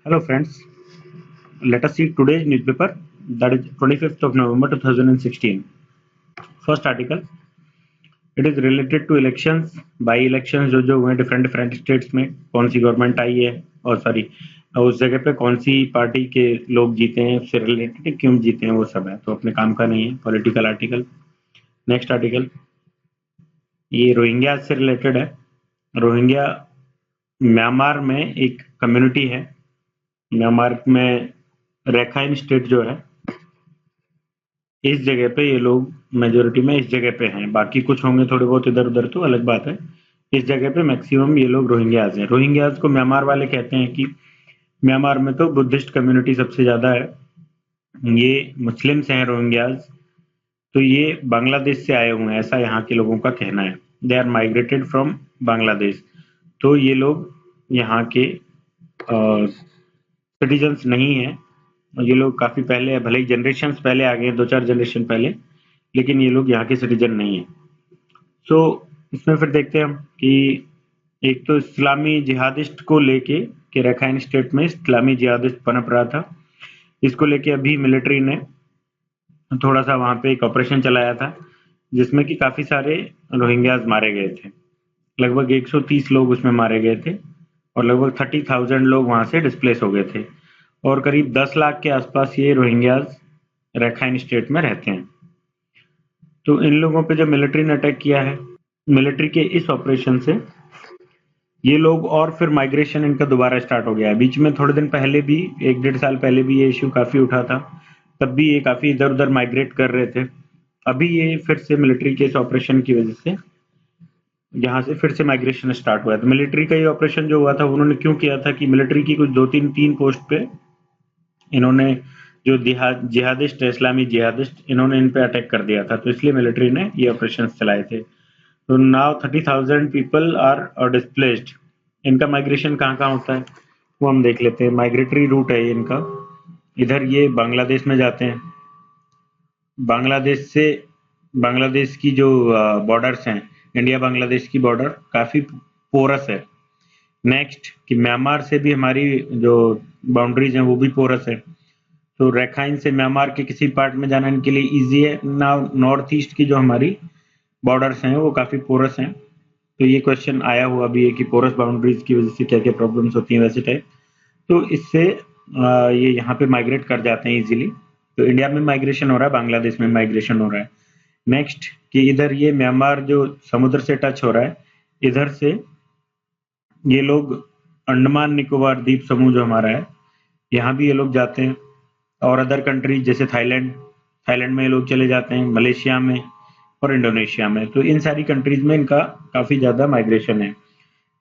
Hello friends, let us see today's newspaper, that is 25th of November 2016. First article, it is related to elections, by elections जो हुए different states में कौन सी government आई है और sorry उस जगह पे कौन सी पार्टी के लोग जीते हैं, उससे रिलेटेड क्यों जीते हैं, वो सब है। तो अपने काम का नहीं है, पॉलिटिकल आर्टिकल। नेक्स्ट आर्टिकल, ये रोहिंग्या से रिलेटेड है। रोहिंग्या म्यांमार में एक कम्युनिटी है। म्यांमार में रैखाइन स्टेट जो है, इस जगह पे ये लोग मेजोरिटी में इस जगह पे हैं। बाकी कुछ होंगे थोड़े बहुत इधर उधर, तो अलग बात है। इस जगह पे मैक्सिमम ये लोग रोहिंग्याज हैं। रोहिंग्याज को म्यांमार वाले कहते हैं कि म्यांमार में तो बुद्धिस्ट कम्युनिटी सबसे ज्यादा है, ये मुस्लिम्स हैं रोहिंग्याज। तो ये बांग्लादेश से आए हुए हैं, ऐसा यहाँ के लोगों का कहना है। They are migrated from Bangladesh. तो ये लोग यहाँ के सिटीजन्स नहीं है। ये लोग काफी पहले, भले ही जनरेशन पहले आ गए, 2-4 जनरेशन पहले, लेकिन ये लोग यहाँ के सिटीजन नहीं है। सो इसमें फिर देखते हैं हम कि एक तो इस्लामी जिहादिस्ट को लेके कि रखाइन स्टेट में इस्लामी जिहादिस्ट पनप रहा था, इसको लेके अभी मिलिट्री ने थोड़ा सा वहां पे एक ऑपरेशन चलाया था, जिसमें कि काफी सारे रोहिंग्याज मारे गए थे। लगभग 130 लोग उसमें मारे गए थे और लगभग 30,000 लोग वहां से डिस्प्लेस हो गए थे और करीब 10 लाख के आसपास ये रोहिंग्याज रखाइन स्टेट में रहते हैं। तो इन लोगों पे जब मिलिट्री ने अटैक किया है, मिलिट्री के इस ऑपरेशन से ये लोग और फिर माइग्रेशन इनका दोबारा स्टार्ट हो गया है। बीच में थोड़े दिन पहले भी, 1-1.5 साल पहले भी ये इश्यू काफी उठा था, तब भी ये काफी इधर उधर माइग्रेट कर रहे थे। अभी ये फिर से मिलिट्री के इस ऑपरेशन की वजह से यहाँ से फिर से माइग्रेशन स्टार्ट हुआ है। तो मिलिट्री का ये ऑपरेशन जो हुआ था, उन्होंने क्यों किया था कि मिलिट्री की कुछ 2-3 पोस्ट पे इन्होंने जो जिहादिस्ट, इस्लामी जिहादिस्ट, इन्होंने इन पे अटैक कर दिया था, तो इसलिए मिलिट्री ने ये ऑपरेशन चलाए थे। तो नाउ 30,000 पीपल आर डिस्प्लेस्ड। इनका माइग्रेशन कहाँ होता है वो हम देख लेते हैं। माइग्रेटरी रूट है इनका, इधर ये बांग्लादेश में जाते हैं। बांग्लादेश से, बांग्लादेश की जो बॉर्डर्स हैं, इंडिया बांग्लादेश की बॉर्डर काफी पोरस है। नेक्स्ट कि म्यांमार से भी हमारी जो बाउंड्रीज हैं वो भी पोरस है। तो रखाइन से म्यांमार के किसी पार्ट में जाना इनके लिए इजी है ना। नॉर्थ ईस्ट की जो हमारी बॉर्डर्स हैं वो काफी पोरस हैं। तो ये क्वेश्चन आया हुआ भी है कि पोरस बाउंड्रीज की वजह से क्या क्या प्रॉब्लम्स होती हैं, वैसे टाइप। तो इससे ये यहाँ पे माइग्रेट कर जाते हैं इजीली। तो इंडिया में माइग्रेशन हो रहा है, बांग्लादेश में माइग्रेशन हो रहा है। नेक्स्ट कि इधर ये म्यांमार जो समुद्र से टच हो रहा है, इधर से ये लोग अंडमान निकोबार द्वीप समूह जो हमारा है, यहाँ भी ये लोग जाते हैं। और अदर कंट्रीज जैसे थाईलैंड में ये लोग चले जाते हैं, मलेशिया में और इंडोनेशिया में। तो इन सारी कंट्रीज में इनका काफी ज्यादा माइग्रेशन है।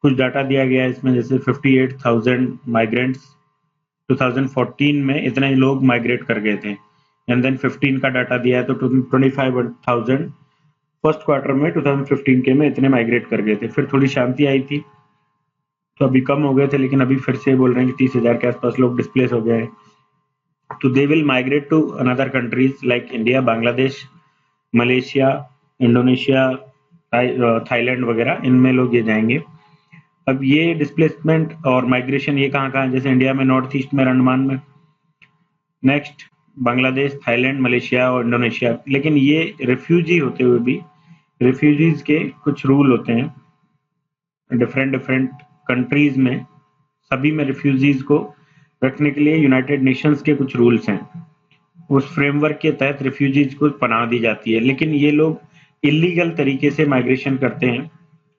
कुछ डाटा दिया गया है इसमें, जैसे 58,000 माइग्रेंट्स 2014 में इतने लोग माइग्रेट कर गए थे। एंड देन 15 का डाटा दिया है तो 25,000 फर्स्ट क्वार्टर में 2015 के में इतने माइग्रेट कर गए थे। फिर थोड़ी शांति आई थी तो अभी कम हो गए थे, लेकिन अभी फिर से बोल रहे हैं कि 30,000 के आसपास लोग डिस्प्लेस हो गए हैं। तो they will migrate to another countries like India, Bangladesh, Malaysia, Indonesia, Thailand वगैरह, इनमें लोग ये जाएंगे। अब ये डिस्प्लेसमेंट और माइग्रेशन ये कहाँ जैसे इंडिया में नॉर्थ ईस्ट में, अंडमान में। नेक्स्ट बांग्लादेश, थाईलैंड, मलेशिया और इंडोनेशिया। लेकिन ये रिफ्यूजी होते हुए भी, रिफ्यूजीज के कुछ रूल होते हैं डिफरेंट कंट्रीज में। सभी में रिफ्यूजीज को रखने के लिए यूनाइटेड नेशंस के कुछ रूल्स हैं। उस फ्रेमवर्क के तहत रिफ्यूजीज को पनाह दी जाती है, लेकिन ये लोग इलीगल तरीके से माइग्रेशन करते हैं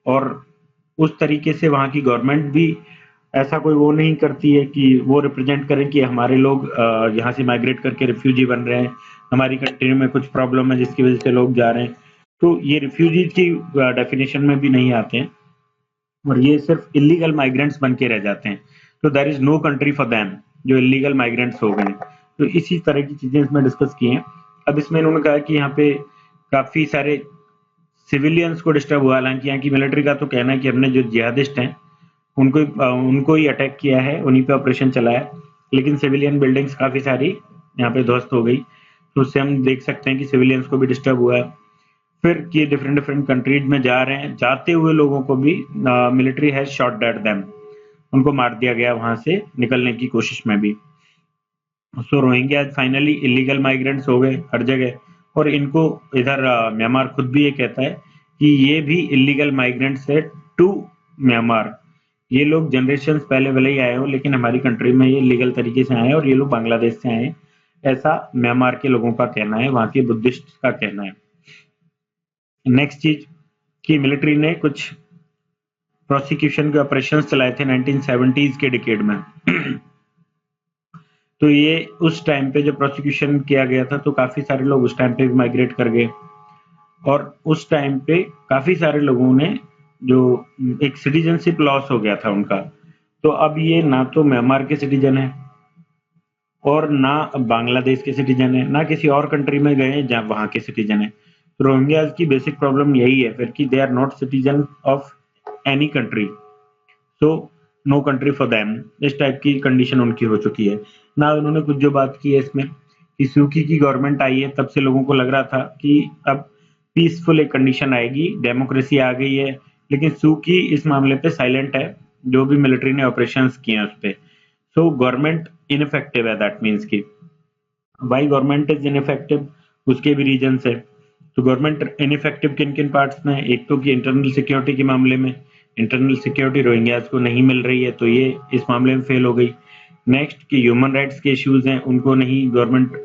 और उस तरीके से वहाँ की गवर्नमेंट भी ऐसा कोई वो नहीं करती है कि वो रिप्रेजेंट करें कि हमारे लोग यहाँ से माइग्रेट करके रिफ्यूजी बन रहे हैं, हमारी कंट्री में कुछ प्रॉब्लम है जिसकी वजह से लोग जा रहे हैं। तो ये रिफ्यूजीज की डेफिनेशन में भी नहीं आते हैं और ये सिर्फ इलीगल माइग्रेंट्स बन के रह जाते हैं। तो there is no country for them, जो इलीगल माइग्रेंट्स हो गए। तो इसी तरह की चीजें इसमें डिस्कस की हैं। अब इसमें इन्होंने कहा कि यहाँ पे काफी सारे सिविलियंस को डिस्टर्ब हुआ। हालांकि यहाँ की मिलिट्री का तो कहना है कि हमने जो जिहादिस्ट हैं उनको ही अटैक किया है, उन्हीं पे ऑपरेशन चलाया, लेकिन सिविलियन बिल्डिंग्स काफी सारी यहाँ पे ध्वस्त हो गई। तो उससे हम देख सकते हैं कि सिविलियंस को भी डिस्टर्ब हुआ है। फिर कि डिफरेंट कंट्रीज में जा रहे हैं, जाते हुए लोगों को भी military has shot dead them. उनको मार दिया गया वहां से निकलने की कोशिश में भी। सो रोहिंग्या फाइनली इलीगल माइग्रेंट्स हो गए हर जगह, और इनको इधर म्यांमार खुद भी ये कहता है कि ये भी इलीगल माइग्रेंट्स है टू म्यांमार। ये लोग जनरेशन पहले भले ही आए हो, लेकिन हमारी कंट्री में ये लीगल तरीके से आए हैं, और ये लोग बांग्लादेश से आए हैं, ऐसा म्यांमार के लोगों का कहना है, वहां के बुद्धिस्ट का कहना है। नेक्स्ट चीज कि मिलिट्री ने कुछ प्रोसिक्यूशन के ऑपरेशन चलाए थे 1970s के डिकेड में। तो ये उस टाइम पे जो प्रोसिक्यूशन किया गया था, तो काफी सारे लोग उस टाइम पे माइग्रेट कर गए, और उस टाइम पे काफी सारे लोगों ने जो एक सिटीजनशिप लॉस हो गया था उनका। तो अब ये ना तो म्यांमार के सिटीजन है, और ना बांग्लादेश के सिटीजन है, ना किसी और कंट्री में गए जहाँ वहां के सिटीजन है। तो रोहिंग्याज की बेसिक प्रॉब्लम यही है फिर कि they are not citizen of any country, so no country for them. इस टाइप की कंडीशन उनकी हो चुकी है ना। उन्होंने कुछ जो बात की है इसमें कि सूकी की गवर्नमेंट आई है, तब से लोगों को लग रहा था कि अब पीसफुल एक कंडीशन आएगी, डेमोक्रेसी आ गई है, लेकिन सूकी इस मामले पे साइलेंट है, जो भी मिलिट्री ने ऑपरेशंस किए हैं उस पे। सो गवर्नमेंट इनफेक्टिव है, दैट मीन्स की वाई गवर्नमेंट इज इनफेक्टिव, उसके भी रीजंस है। तो गवर्नमेंट इनफेक्टिव किन किन पार्ट्स में, एक तो कि इंटरनल सिक्योरिटी के मामले में इंटरनल सिक्योरिटी रोहिंग्याज को नहीं मिल रही है, तो ये इस मामले में फेल हो गई। नेक्स्ट कि ह्यूमन राइट्स के इश्यूज हैं, उनको नहीं गवर्नमेंट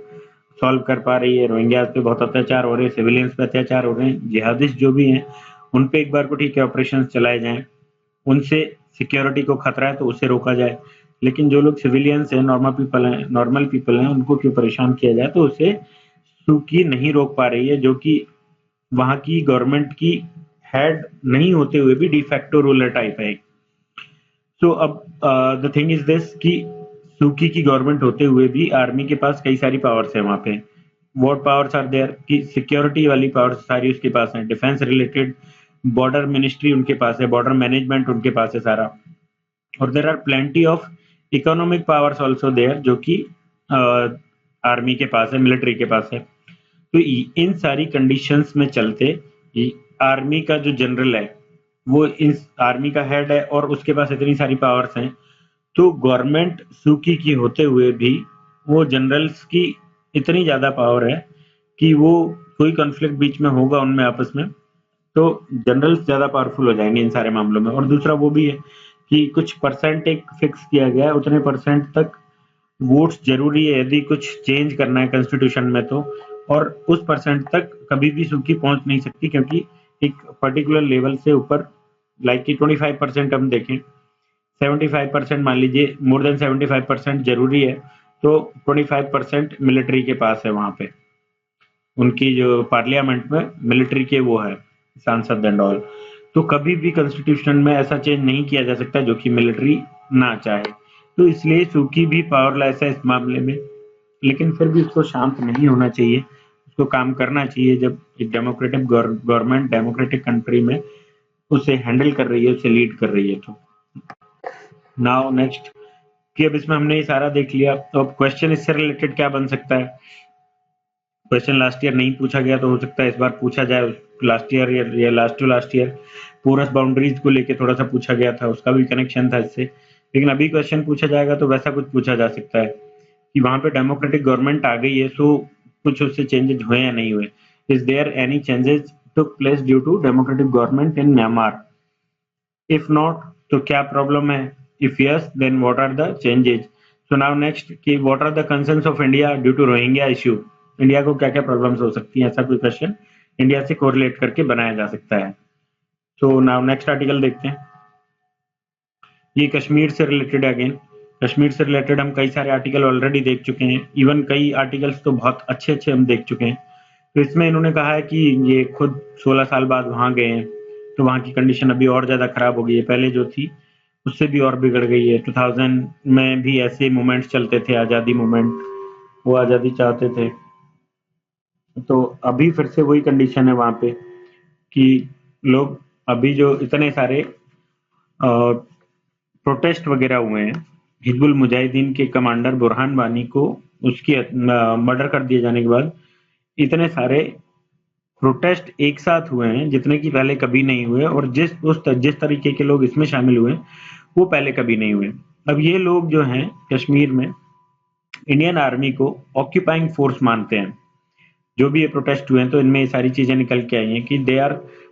सॉल्व कर पा रही है। रोहिंग्याज पे बहुत अत्याचार हो रहे हैं, सिविलियंस पे अत्याचार हो रहे हैं, जिहादिस्ट जो भी हैं उन पे एक बार को ठीक है ऑपरेशन चलाए जाएं, उनसे सिक्योरिटी को खतरा है तो उसे रोका जाए, लेकिन जो लोग सिविलियंस हैं, नॉर्मल पीपल हैं, उनको क्यों परेशान किया जाए, तो उसे सूकी नहीं रोक पा रही है, जो कि वहां की गवर्नमेंट की हेड नहीं होते हुए भी डिफैक्टो रूलर टाइप है। सो अब द थिंग इज दिस कि सूकी की गवर्नमेंट होते हुए भी आर्मी के पास कई सारी पावर्स है वहां पे। व्हाट पावर्स आर देयर कि सिक्योरिटी वाली पावर्स सारी उसके पास है, डिफेंस रिलेटेड बॉर्डर मिनिस्ट्री उनके पास है, बॉर्डर मैनेजमेंट उनके पास है सारा, और there are plenty of economic powers also there, जो कि आर्मी के पास है, मिलिट्री के पास है। तो इन सारी कंडीशंस में चलते आर्मी का जो जनरल है वो इस आर्मी का हेड है, और उसके पास इतनी सारी पावर्स हैं, तो गवर्नमेंट सूकी की होते हुए भी वो जनरल्स की इतनी ज्यादा पावर है कि वो कोई कॉन्फ्लिक्ट बीच में होगा उनमें आपस में, तो जनरल्स ज्यादा पावरफुल हो जाएंगे इन सारे मामलों में। और दूसरा वो भी है कि कुछ परसेंट एक फिक्स किया गया है, उतने परसेंट तक वोट्स जरूरी है यदि कुछ चेंज करना है कॉन्स्टिट्यूशन में, तो और उस परसेंट तक कभी भी सूकी पहुंच नहीं सकती, क्योंकि एक पर्टिकुलर लेवल से ऊपर लाइक कि 25% हम देखें, 75% मान लीजिए, मोर देन 75% जरूरी है, तो 25% मिलिट्री के पास है वहां पे, उनकी जो पार्लियामेंट में मिलिट्री के वो है सांसद एंड ऑल। तो कभी भी कॉन्स्टिट्यूशन में ऐसा चेंज नहीं किया जा सकता जो कि मिलिट्री ना चाहे, तो इसलिए सूकी भी पावरलेस है इस मामले में। लेकिन फिर भी उसको शांत नहीं होना चाहिए, उसको काम करना चाहिए। जब एक डेमोक्रेटिक गवर्नमेंट डेमोक्रेटिक कंट्री में उसे हैंडल कर रही है, उसे लीड कर रही है। तो नाउ नेक्स्ट कि अब इसमें हमने ये सारा देख लिया, तो अब क्वेश्चन इससे रिलेटेड क्या बन सकता है। क्वेश्चन लास्ट ईयर नहीं पूछा गया, तो हो सकता है इस बार पूछा जाए। लास्ट ईयर या last two last year porous boundaries को लेके थोड़ा सा पूछा गया था, उसका भी कनेक्शन था इससे, लेकिन अभी क्वेश्चन पूछा जाएगा तो वैसा कुछ पूछा जा सकता है कि वहां पे डेमोक्रेटिक गवर्नमेंट आ गई है, सो कुछ उससे चेंजेस हुए या नहीं हुए। Is there any changes took place due to democratic government in Myanmar, if not तो क्या प्रॉब्लम है, if yes then what are the changes. So now next कि what are the concerns of India due to Rohingya issue, India को क्या क्या problems हो सकती हैं, ऐसा कोई क्वेश्चन इंडिया से कोरिलेट करके बनाया जा सकता है। सो नाउ नेक्स्ट आर्टिकल देखते हैं। ये कश्मीर से रिलेटेड है। अगेन कश्मीर से रिलेटेड हम कई सारे आर्टिकल ऑलरेडी देख चुके हैं, इवन कई आर्टिकल्स तो बहुत अच्छे अच्छे हम देख चुके हैं। तो इसमें इन्होंने कहा है कि ये खुद 16 साल बाद वहां गए हैं, तो वहां की कंडीशन अभी और ज्यादा खराब हो गई है, पहले जो थी उससे भी और बिगड़ गई है। 2000 में भी ऐसे मूवमेंट्स चलते थे, आजादी मूवमेंट, वो आजादी चाहते थे, तो अभी फिर से वही कंडीशन है वहां पे कि लोग अभी जो इतने सारे प्रोटेस्ट वगैरह हुए हैं, हिजबुल मुजाहिदीन के कमांडर बुरहान वानी को उसकी मर्डर कर दिए जाने के बाद इतने सारे प्रोटेस्ट एक साथ हुए हैं जितने की पहले कभी नहीं हुए, और जिस तरीके के लोग इसमें शामिल हुए वो पहले कभी नहीं हुए। अब ये लोग जो हैं कश्मीर में इंडियन आर्मी को ऑक्यूपाइंग फोर्स मानते हैं। जो भी ये प्रोटेस्ट हुए हैं तो इनमें ये सारी चीजें निकल के आई हैं कि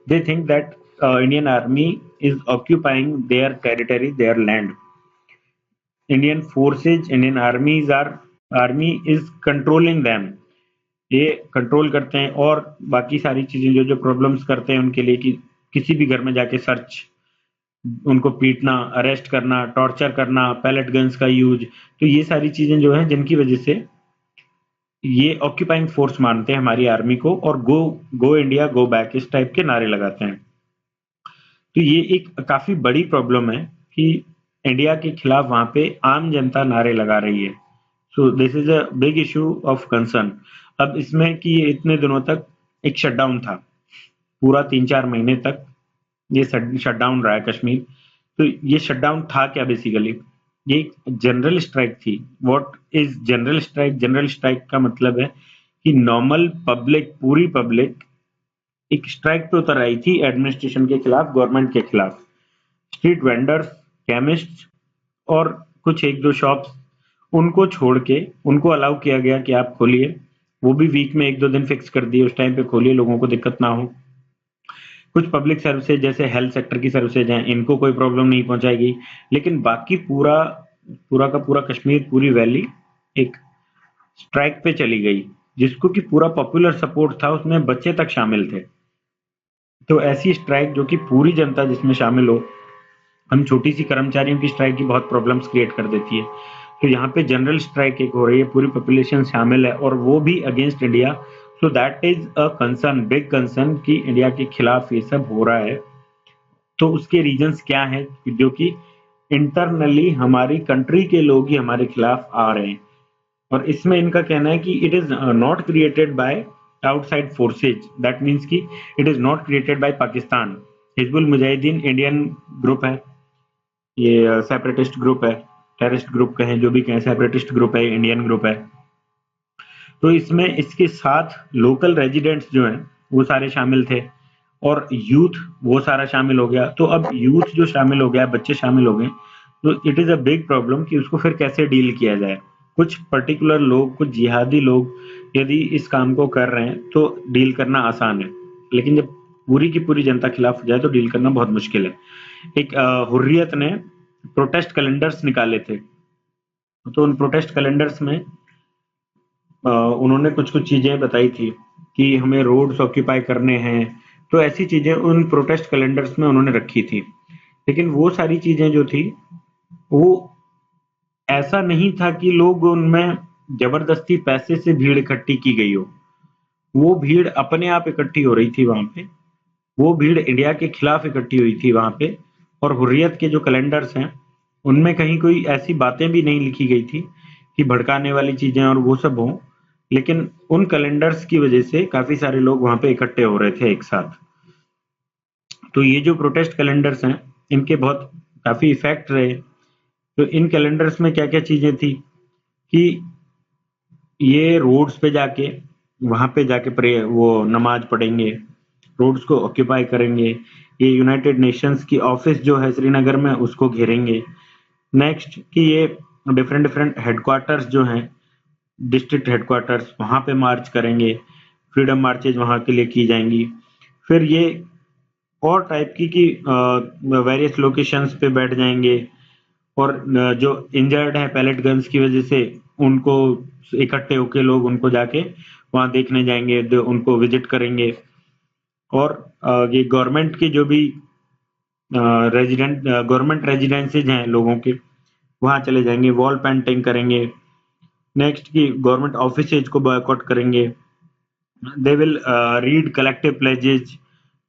they think that Indian army is occupying their territory, there land. Indian forces, Indian army is controlling them. ये कंट्रोल करते हैं और बाकी सारी चीजें जो जो प्रॉब्लम्स करते हैं उनके लिए, कि किसी भी घर में जाके सर्च, उनको पीटना, अरेस्ट करना, टॉर्चर करना, पैलेट गन्स का यूज, तो ये सारी चीजें जो हैं जिनकी वजह से ये ऑक्यूपाइंग फोर्स मानते हैं हमारी आर्मी को, और गो गो इंडिया गो बैक इस टाइप के नारे लगाते हैं। तो ये एक काफी बड़ी प्रॉब्लम है कि इंडिया के खिलाफ वहां पे आम जनता नारे लगा रही है। So this is a big issue of concern. अब इसमें कि ये इतने दिनों तक एक शटडाउन था, पूरा 3-4 महीने तक ये शटडाउन रहा है कश्मीर। तो ये शटडाउन था क्या? बेसिकली ये एक जनरल स्ट्राइक थी। What is general strike? General strike का मतलब है कि नॉर्मल पब्लिक, पूरी पब्लिक एक स्ट्राइक पे उतर आई थी एडमिनिस्ट्रेशन के खिलाफ, गवर्नमेंट के खिलाफ। स्ट्रीट वेंडर्स, केमिस्ट और कुछ एक दो शॉप्स, उनको छोड़ के उनको अलाउ किया गया कि आप खोलिए। वो भी वीक में 1-2 दिन फिक्स कर दिए, उस टाइम पे खोलिए, लोगों को दिक्कत ना हो। कुछ पब्लिक सर्विसेज जैसे हेल्थ सेक्टर की सर्विसेज हैं, इनको कोई प्रॉब्लम नहीं पहुंचाएगी। लेकिन बाकी पूरा पूरा का पूरा कश्मीर, पूरी वैली एक स्ट्राइक पे चली गई, जिसको कि पूरा पॉपुलर सपोर्ट था, उसमें बच्चे तक शामिल थे। तो ऐसी स्ट्राइक जो कि पूरी जनता जिसमें शामिल हो, हम छोटी सी कर्मचारियों की स्ट्राइक की बहुत प्रॉब्लम्स क्रिएट कर देती है। तो यहाँ पे जनरल स्ट्राइक एक हो रही है, पूरी पॉपुलेशन शामिल है और वो भी against India. So that is a concern, big concern कि इंडिया के खिलाफ ये सब हो रहा है। तो उसके रीजंस क्या हैं? जो कि इंटरनली हमारी कंट्री के लोग ही हमारे खिलाफ आ रहे हैं। और इसमें इनका कहना है कि it is not created by outside forces, that means कि it is not created by Pakistan. Hizbul Mujahideen Indian group है, ये सेपरेटिस्ट ग्रुप है, टेररिस्ट ग्रुप कहें, जो भी कहें, सेपरेटिस्ट ग्रुप है, इंडियन ग्रुप है। तो इसमें इसके साथ लोकल रेजिडेंट्स जो हैं वो सारे शामिल थे, और यूथ वो सारा शामिल हो गया। तो अब यूथ जो शामिल हो गया, बच्चे शामिल हो गए, तो it is a big problem कि उसको फिर कैसे डील किया जाए। कुछ पर्टिकुलर लोग, कुछ जिहादी लोग यदि इस काम को कर रहे हैं तो डील करना आसान है, लेकिन जब पूरी की पूरी जनता खिलाफ हो जाए तो डील करना बहुत मुश्किल है। एक हुर्रियत ने प्रोटेस्ट कैलेंडर्स निकाले थे, तो उन प्रोटेस्ट कैलेंडर्स में उन्होंने कुछ कुछ चीजें बताई थी कि हमें रोड्स ऑक्यूपाई करने हैं। तो ऐसी चीजें उन प्रोटेस्ट कैलेंडर्स में उन्होंने रखी थी। लेकिन वो सारी चीजें जो थी, वो ऐसा नहीं था कि लोग उनमें जबरदस्ती पैसे से भीड़ इकट्ठी की गई हो। वो भीड़ अपने आप इकट्ठी हो रही थी वहां पे। वो भीड़ इंडिया के खिलाफ इकट्ठी हुई थी वहां पे। और हुर्रियत के जो कैलेंडर्स हैं उनमें कहीं कोई ऐसी बातें भी नहीं लिखी गई थी कि भड़काने वाली चीजें और वो सब हों। लेकिन उन कैलेंडर्स की वजह से काफी सारे लोग वहां पे इकट्ठे हो रहे थे एक साथ। तो ये जो प्रोटेस्ट कैलेंडर्स हैं, इनके बहुत काफी इफेक्ट रहे। तो इन कैलेंडर्स में क्या क्या चीजें थी कि ये रोड्स पे जाके, वहां पे जाके प्रे वो नमाज पढ़ेंगे, रोड्स को ऑक्यूपाई करेंगे। ये यूनाइटेड नेशंस की ऑफिस जो है श्रीनगर में, उसको घेरेंगे। नेक्स्ट कि ये डिफरेंट डिफरेंट हेडक्वार्टर्स जो हैं, डिस्ट्रिक्ट हेडक्वार्टर्स, वहां पे मार्च करेंगे। फ्रीडम मार्चेज वहां के लिए की जाएंगी। फिर ये और टाइप की वेरियस लोकेशंस पे बैठ जाएंगे, और जो इंजर्ड है पैलेट गन्स की वजह से, उनको इकट्ठे होके लोग उनको जाके वहां देखने जाएंगे, उनको विजिट करेंगे। और ये गवर्नमेंट के जो भी गवर्नमेंट रेजिडेंसीज हैं लोगों के, वहां चले जाएंगे, वॉल पेंटिंग करेंगे। नेक्स्ट की गवर्नमेंट ऑफिसेज को बॉयकॉट करेंगे। They will read collective pledges.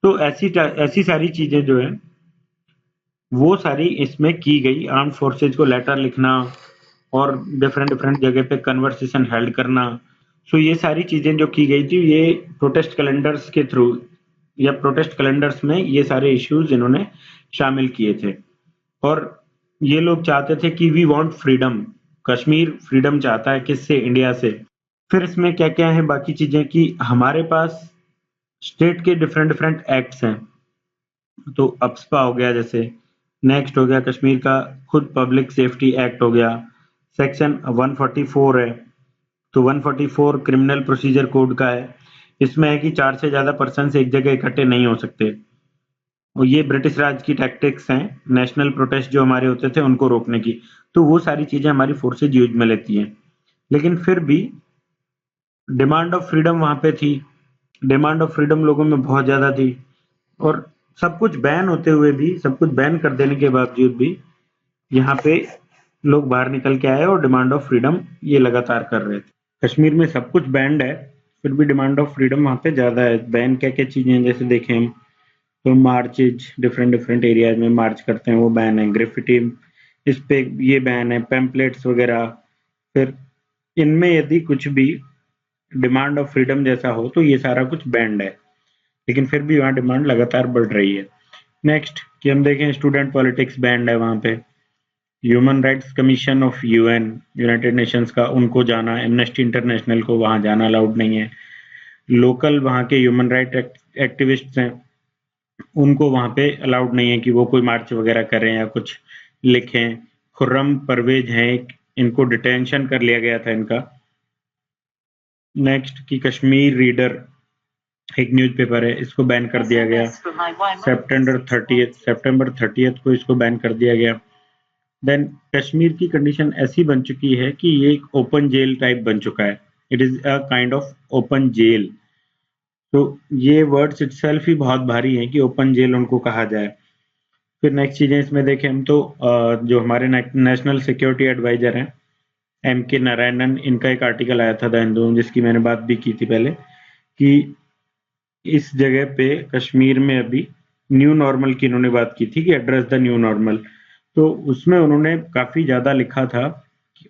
तो ऐसी सारी चीजें जो है वो सारी इसमें की गई। आर्म फोर्सेज को लेटर लिखना और डिफरेंट डिफरेंट जगह पे कन्वर्सेशन हेल्ड करना। सो ये सारी चीजें जो की गई थी, ये प्रोटेस्ट कैलेंडर्स के थ्रू, या प्रोटेस्ट कैलेंडर्स में ये सारे इश्यूज इन्होंने शामिल किए थे। और ये लोग चाहते थे कि we want freedom, Kashmir freedom चाहता है, किससे? इंडिया से। फिर इसमें क्या क्या है बाकी चीजें कि हमारे पास स्टेट के डिफरेंट डिफरेंट एक्ट्स हैं। तो अप्सपा हो गया जैसे, नेक्स्ट हो गया कश्मीर का खुद पब्लिक सेफ्टी एक्ट हो गया, सेक्शन 144 है। तो 144 क्रिमिनल प्रोसीजर कोड का है। इसमें है कि 4 से ज्यादा पर्सन एक जगह इकट्ठे नहीं हो सकते, और ये ब्रिटिश राज की टैक्टिक्स हैं नेशनल प्रोटेस्ट जो हमारे होते थे उनको रोकने की। तो वो सारी चीजें हमारी फोर्सेज यूज में लेती हैं, लेकिन फिर भी डिमांड ऑफ फ्रीडम वहां पे थी। डिमांड ऑफ फ्रीडम लोगों में बहुत ज्यादा थी, और सब कुछ बैन होते हुए भी, सब कुछ बैन कर देने के बावजूद भी यहाँ पे लोग बाहर निकल के आए और डिमांड ऑफ फ्रीडम ये लगातार कर रहे थे। कश्मीर में सब कुछ बैंड है, फिर भी डिमांड ऑफ फ्रीडम वहाँ पे ज्यादा है। बैन क्या क्या चीजें हैं, जैसे देखें हम तो मार्चेज डिफरेंट डिफरेंट एरियाज में मार्च करते हैं, वो बैन है। ग्रेफिटी इस पे ये बैन है, पैम्पलेट्स वगैरह। फिर इनमें यदि कुछ भी डिमांड ऑफ फ्रीडम जैसा हो तो ये सारा कुछ बैंड है, लेकिन फिर भी वहाँ डिमांड लगातार बढ़ रही है। नेक्स्ट कि हम देखें स्टूडेंट पॉलिटिक्स बैंड है वहाँ पे। Human Rights commission of UN, United Nations का, उनको जाना, एमनेस्टी इंटरनेशनल को वहाँ जाना अलाउड नहीं है। लोकल वहाँ के ह्यूमन राइट एक्टिविस्ट्स हैं, उनको वहाँ पे अलाउड नहीं है कि वो कोई मार्च वगैरह करें या कुछ लिखें। खुर्रम परवेज हैं, इनको डिटेंशन कर लिया गया था इनका। नेक्स्ट कि कश्मीर रीडर एक न्यूज़पेपर है, इसको बैन कर दिया गया। सितंबर 30 को इसको बैन कर दिया गया। देन कश्मीर की कंडीशन ऐसी बन चुकी है कि ये एक ओपन जेल टाइप बन चुका है। It is a kind of open jail. तो ये वर्ड्स इटसेल्फ ही बहुत भारी हैं कि ओपन जेल उनको कहा जाए। फिर नेक्स्ट चीजें इसमें देखें हम तो जो हमारे नेशनल सिक्योरिटी एडवाइजर हैं M.K. नारायणन, इनका एक आर्टिकल आया था द हिंदू में, जिसकी मैंने बात भी की थी पहले, कि इस जगह पे कश्मीर में अभी न्यू नॉर्मल की इन्होंने बात की थी कि एड्रेस द न्यू नॉर्मल। तो उसमें उन्होंने काफी ज्यादा लिखा था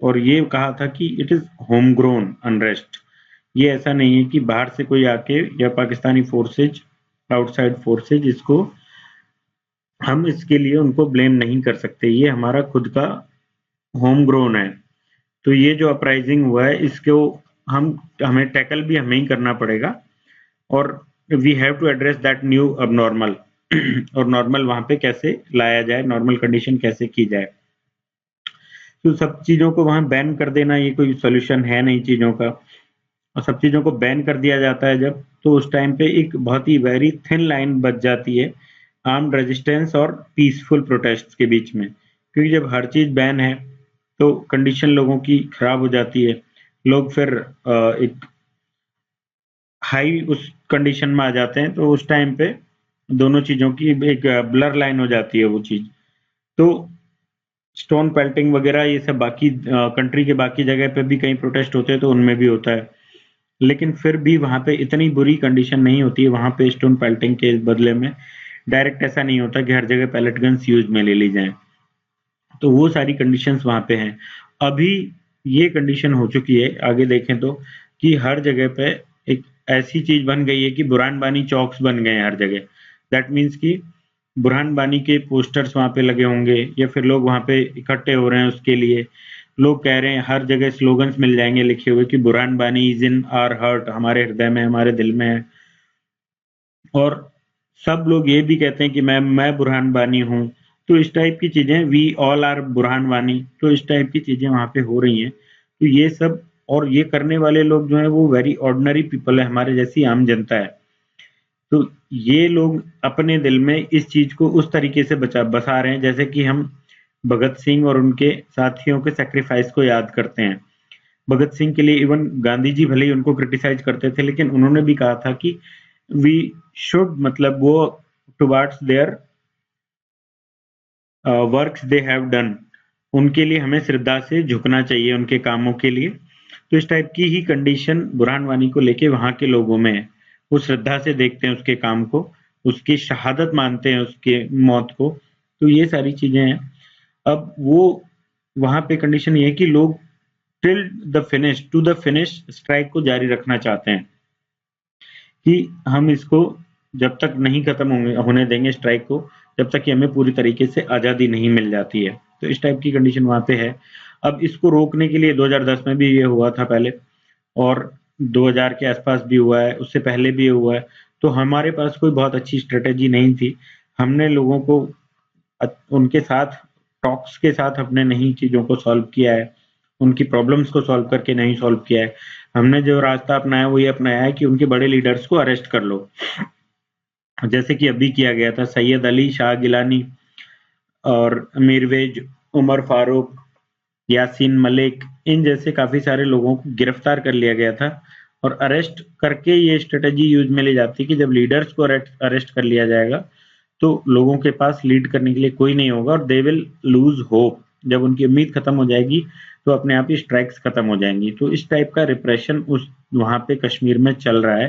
और ये कहा था कि it is home grown unrest. ये ऐसा नहीं है कि बाहर से कोई आके या पाकिस्तानी फोर्सेज, आउटसाइड फोर्सेज, इसको हम इसके लिए उनको ब्लेम नहीं कर सकते। ये हमारा खुद का होम ग्रोन है। तो ये जो अपराइजिंग हुआ है इसको हमें टैकल भी हमें ही करना पड़ेगा, और we have to address that new अब नॉर्मल। और नॉर्मल वहां पे कैसे लाया जाए, नॉर्मल कंडीशन कैसे की जाए। तो सब चीजों को वहां बैन कर देना ये कोई सोल्यूशन है नहीं चीजों का। और सब चीजों को बैन कर दिया जाता है जब, तो उस टाइम पे एक बहुत ही वेरी थिन लाइन बच जाती है आर्म्ड रेजिस्टेंस और पीसफुल प्रोटेस्ट के बीच में। क्योंकि जब हर चीज बैन है तो कंडीशन लोगों की खराब हो जाती है। लोग फिर एक हाई उस कंडीशन में आ जाते हैं, तो उस टाइम पे दोनों चीजों की एक ब्लर लाइन हो जाती है वो चीज। तो स्टोन पेल्टिंग वगैरह ये सब बाकी कंट्री के बाकी जगह पे भी कहीं प्रोटेस्ट होते हैं तो उनमें भी होता है, लेकिन फिर भी वहां पे इतनी बुरी कंडीशन नहीं होती है। वहां पे स्टोन पेल्टिंग के बदले में डायरेक्ट ऐसा नहीं होता कि हर जगह पैलेट गन्स यूज में ले ली जाएं। तो वो सारी कंडीशंस वहां पे हैं। अभी ये कंडीशन हो चुकी है, आगे देखें तो, कि हर जगह पे एक ऐसी चीज बन गई है कि बुरहान बानी चौक्स बन गए हैं हर जगह। दैट मीन्स कि बुरहान बानी के पोस्टर्स वहां पे लगे होंगे, या फिर लोग वहां पे इकट्ठे हो रहे हैं उसके लिए। लोग कह रहे हैं, हर जगह स्लोगन्स मिल जाएंगे लिखे हुए कि बुरहान बानी इज इन आवर हार्ट, हमारे हृदय में, हमारे दिल में है। और सब लोग ये भी कहते हैं कि मैं बुरहान बानी हूँ। तो इस टाइप की चीजें, वी ऑल आर बुरहान बानी, तो इस टाइप की चीजें वहां पे हो रही हैं। तो ये सब, और ये करने वाले लोग जो है वो वेरी ऑर्डिनरी पीपल है, हमारे जैसी आम जनता है। तो ये लोग अपने दिल में इस चीज को उस तरीके से बसा रहे हैं जैसे कि हम भगत सिंह और उनके साथियों के सेक्रीफाइस को याद करते हैं। भगत सिंह के लिए इवन गांधी जी भले ही उनको क्रिटिसाइज करते थे, लेकिन उन्होंने भी कहा था कि वी शुड, मतलब वो towards there works they have done, उनके लिए हमें श्रद्धा से झुकना चाहिए उनके कामों के लिए। तो इस टाइप की ही कंडीशन बुरहान वानी को लेके वहां के लोगों में है। वो श्रद्धा से देखते हैं उसके काम को, उसकी शहादत मानते हैं उसके मौत को। तो ये सारी चीजें हैं। अब वो वहां पे कंडीशन ये है कि लोग till the finish, to the finish strike को जारी रखना चाहते हैं कि हम इसको जब तक नहीं खत्म होने देंगे स्ट्राइक को, जब तक कि हमें पूरी तरीके से आज़ादी नहीं मिल जाती है। तो इस टाइप की कंडीशन वहाँ पे है। अब इसको रोकने के लिए 2010 में भी ये हुआ था पहले, और 2000 के आसपास भी हुआ है, उससे पहले भी हुआ है। तो हमारे पास कोई बहुत अच्छी स्ट्रेटेजी नहीं थी। हमने लोगों को उनके साथ टॉक्स के साथ हमने नहीं चीज़ों को सॉल्व किया है, उनकी प्रॉब्लम्स को सॉल्व करके नहीं सॉल्व किया है। हमने जो रास्ता अपनाया वो ये अपनाया है कि उनके बड़े लीडर्स को अरेस्ट कर लो, जैसे कि अभी किया गया था सैयद अली शाह गिलानी और मीरवेज उमर फारूक, यासीन मलिक, इन जैसे काफ़ी सारे लोगों को गिरफ्तार कर लिया गया था और अरेस्ट करके ये स्ट्रेटजी यूज में ली जाती है कि जब लीडर्स को अरेस्ट कर लिया जाएगा तो लोगों के पास लीड करने के लिए कोई नहीं होगा और दे विल लूज होप। जब उनकी उम्मीद खत्म हो जाएगी तो अपने आप ही स्ट्राइक्स खत्म हो जाएंगी। तो इस टाइप का रिप्रेशन उस वहां पे कश्मीर में चल रहा है।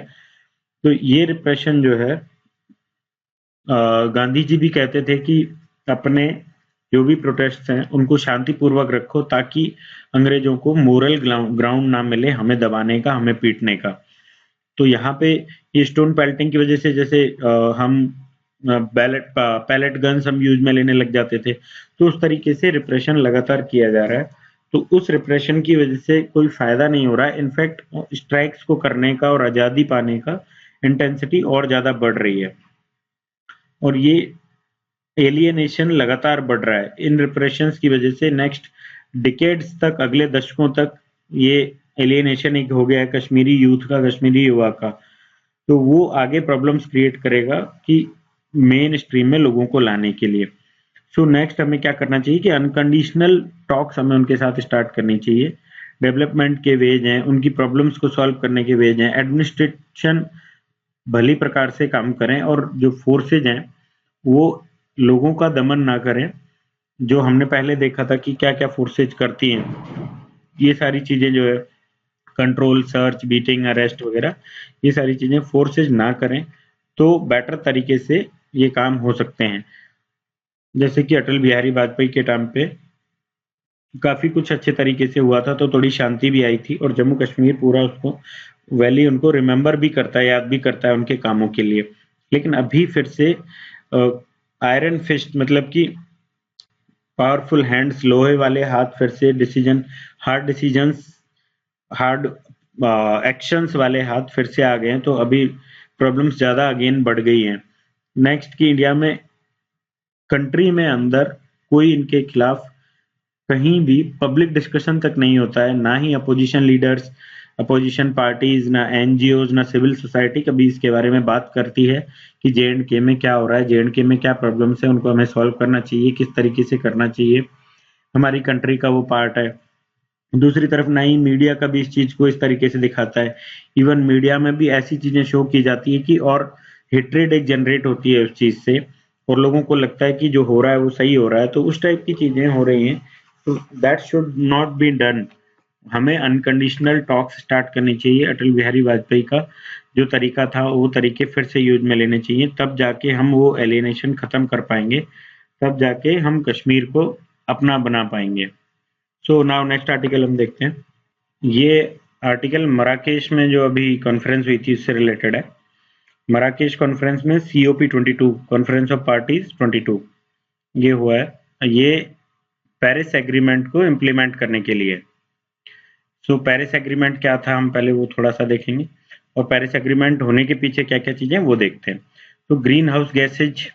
तो ये रिप्रेशन जो है गांधी जी भी कहते थे कि अपने जो भी प्रोटेस्ट हैं उनको शांतिपूर्वक रखो ताकि अंग्रेजों को मोरल ग्राउंड ना मिले हमें दबाने का, हमें पीटने का। तो यहाँ पे ये स्टोन पेल्टिंग की वजह से जैसे हम पैलेट गन्स हम यूज में लेने लग जाते थे, तो उस तरीके से रिप्रेशन लगातार किया जा रहा है। तो उस रिप्रेशन की वजह से कोई फायदा नहीं हो रहा है, इनफैक्ट स्ट्राइक्स को करने का और आज़ादी पाने का इंटेंसिटी और ज़्यादा बढ़ रही है और ये एलियनेशन लगातार बढ़ रहा है। इन रिप्रेशंस की वजह से नेक्स्ट डिकेड्स तक, अगले दशकों तक ये एलियनेशन एक हो गया है कश्मीरी यूथ का, कश्मीरी युवा का। तो वो आगे प्रॉब्लम्स क्रिएट करेगा कि मेन स्ट्रीम में लोगों को लाने के लिए। सो नेक्स्ट हमें क्या करना चाहिए कि अनकंडीशनल टॉक्स हमें उनके साथ स्टार्ट करनी चाहिए। डेवलपमेंट के वेज हैं, उनकी प्रॉब्लम्स को सॉल्व करने के वेज हैं। एडमिनिस्ट्रेशन भली प्रकार से काम करें और जो फोर्सेज हैं वो लोगों का दमन ना करें। जो हमने पहले देखा था कि क्या क्या फोर्सेज करती हैं, ये सारी चीजें जो है कंट्रोल, सर्च, बीटिंग, अरेस्ट वगैरह, ये सारी चीजें फोर्सेज ना करें तो बेटर तरीके से ये काम हो सकते हैं। जैसे कि अटल बिहारी वाजपेयी के टाइम पे काफी कुछ अच्छे तरीके से हुआ था, तो थोड़ी शांति भी आई थी और जम्मू कश्मीर पूरा उसको वैली उनको रिमेंबर भी करता है, याद भी करता है उनके कामों के लिए। लेकिन अभी फिर से आयरन फिस्ट मतलब कि पावरफुल हैंड्स, लोहे वाले हाथ फिर से हार्ड डिसीजंस, हार्ड एक्शंस वाले हाथ फिर से आ गए हैं। तो अभी प्रॉब्लम्स ज्यादा अगेन बढ़ गई हैं। नेक्स्ट की इंडिया में कंट्री में अंदर कोई इनके खिलाफ कहीं भी पब्लिक डिस्कशन तक नहीं होता है, ना ही अपोजिशन लीडर्स, अपोजिशन पार्टीज, ना एनजीओज, ना सिविल सोसाइटी कभी इसके बारे में बात करती है कि जे में क्या हो रहा है, जे में क्या प्रॉब्लम्स है, उनको हमें सॉल्व करना चाहिए, किस तरीके से करना चाहिए, हमारी कंट्री का वो पार्ट है। दूसरी तरफ ना ही मीडिया का भी इस चीज को इस तरीके से दिखाता है। इवन मीडिया में भी ऐसी चीजें शो की जाती है कि और हेट्रेड एक जनरेट होती है उस चीज से और लोगों को लगता है कि जो हो रहा है वो सही हो रहा है। तो उस टाइप की चीजें हो रही हैं, तो that should not be done. हमें अनकंडीशनल टॉक्स स्टार्ट करनी चाहिए। अटल बिहारी वाजपेयी का जो तरीका था वो तरीके फिर से यूज में लेने चाहिए, तब जाके हम वो एलियनेशन खत्म कर पाएंगे, तब जाके हम कश्मीर को अपना बना पाएंगे। सो नाउ नेक्स्ट आर्टिकल हम देखते हैं। ये आर्टिकल मराकेश में जो अभी कॉन्फ्रेंस हुई थी उससे रिलेटेड है। मराकेश कॉन्फ्रेंस में COP22, कॉन्फ्रेंस ऑफ पार्टीज 22, ये हुआ है। ये पेरिस एग्रीमेंट को इम्प्लीमेंट करने के लिए। सो पेरिस एग्रीमेंट क्या था, हम पहले वो थोड़ा सा देखेंगे और पेरिस एग्रीमेंट होने के पीछे क्या क्या चीजें वो देखते हैं। तो ग्रीन हाउस गैसेज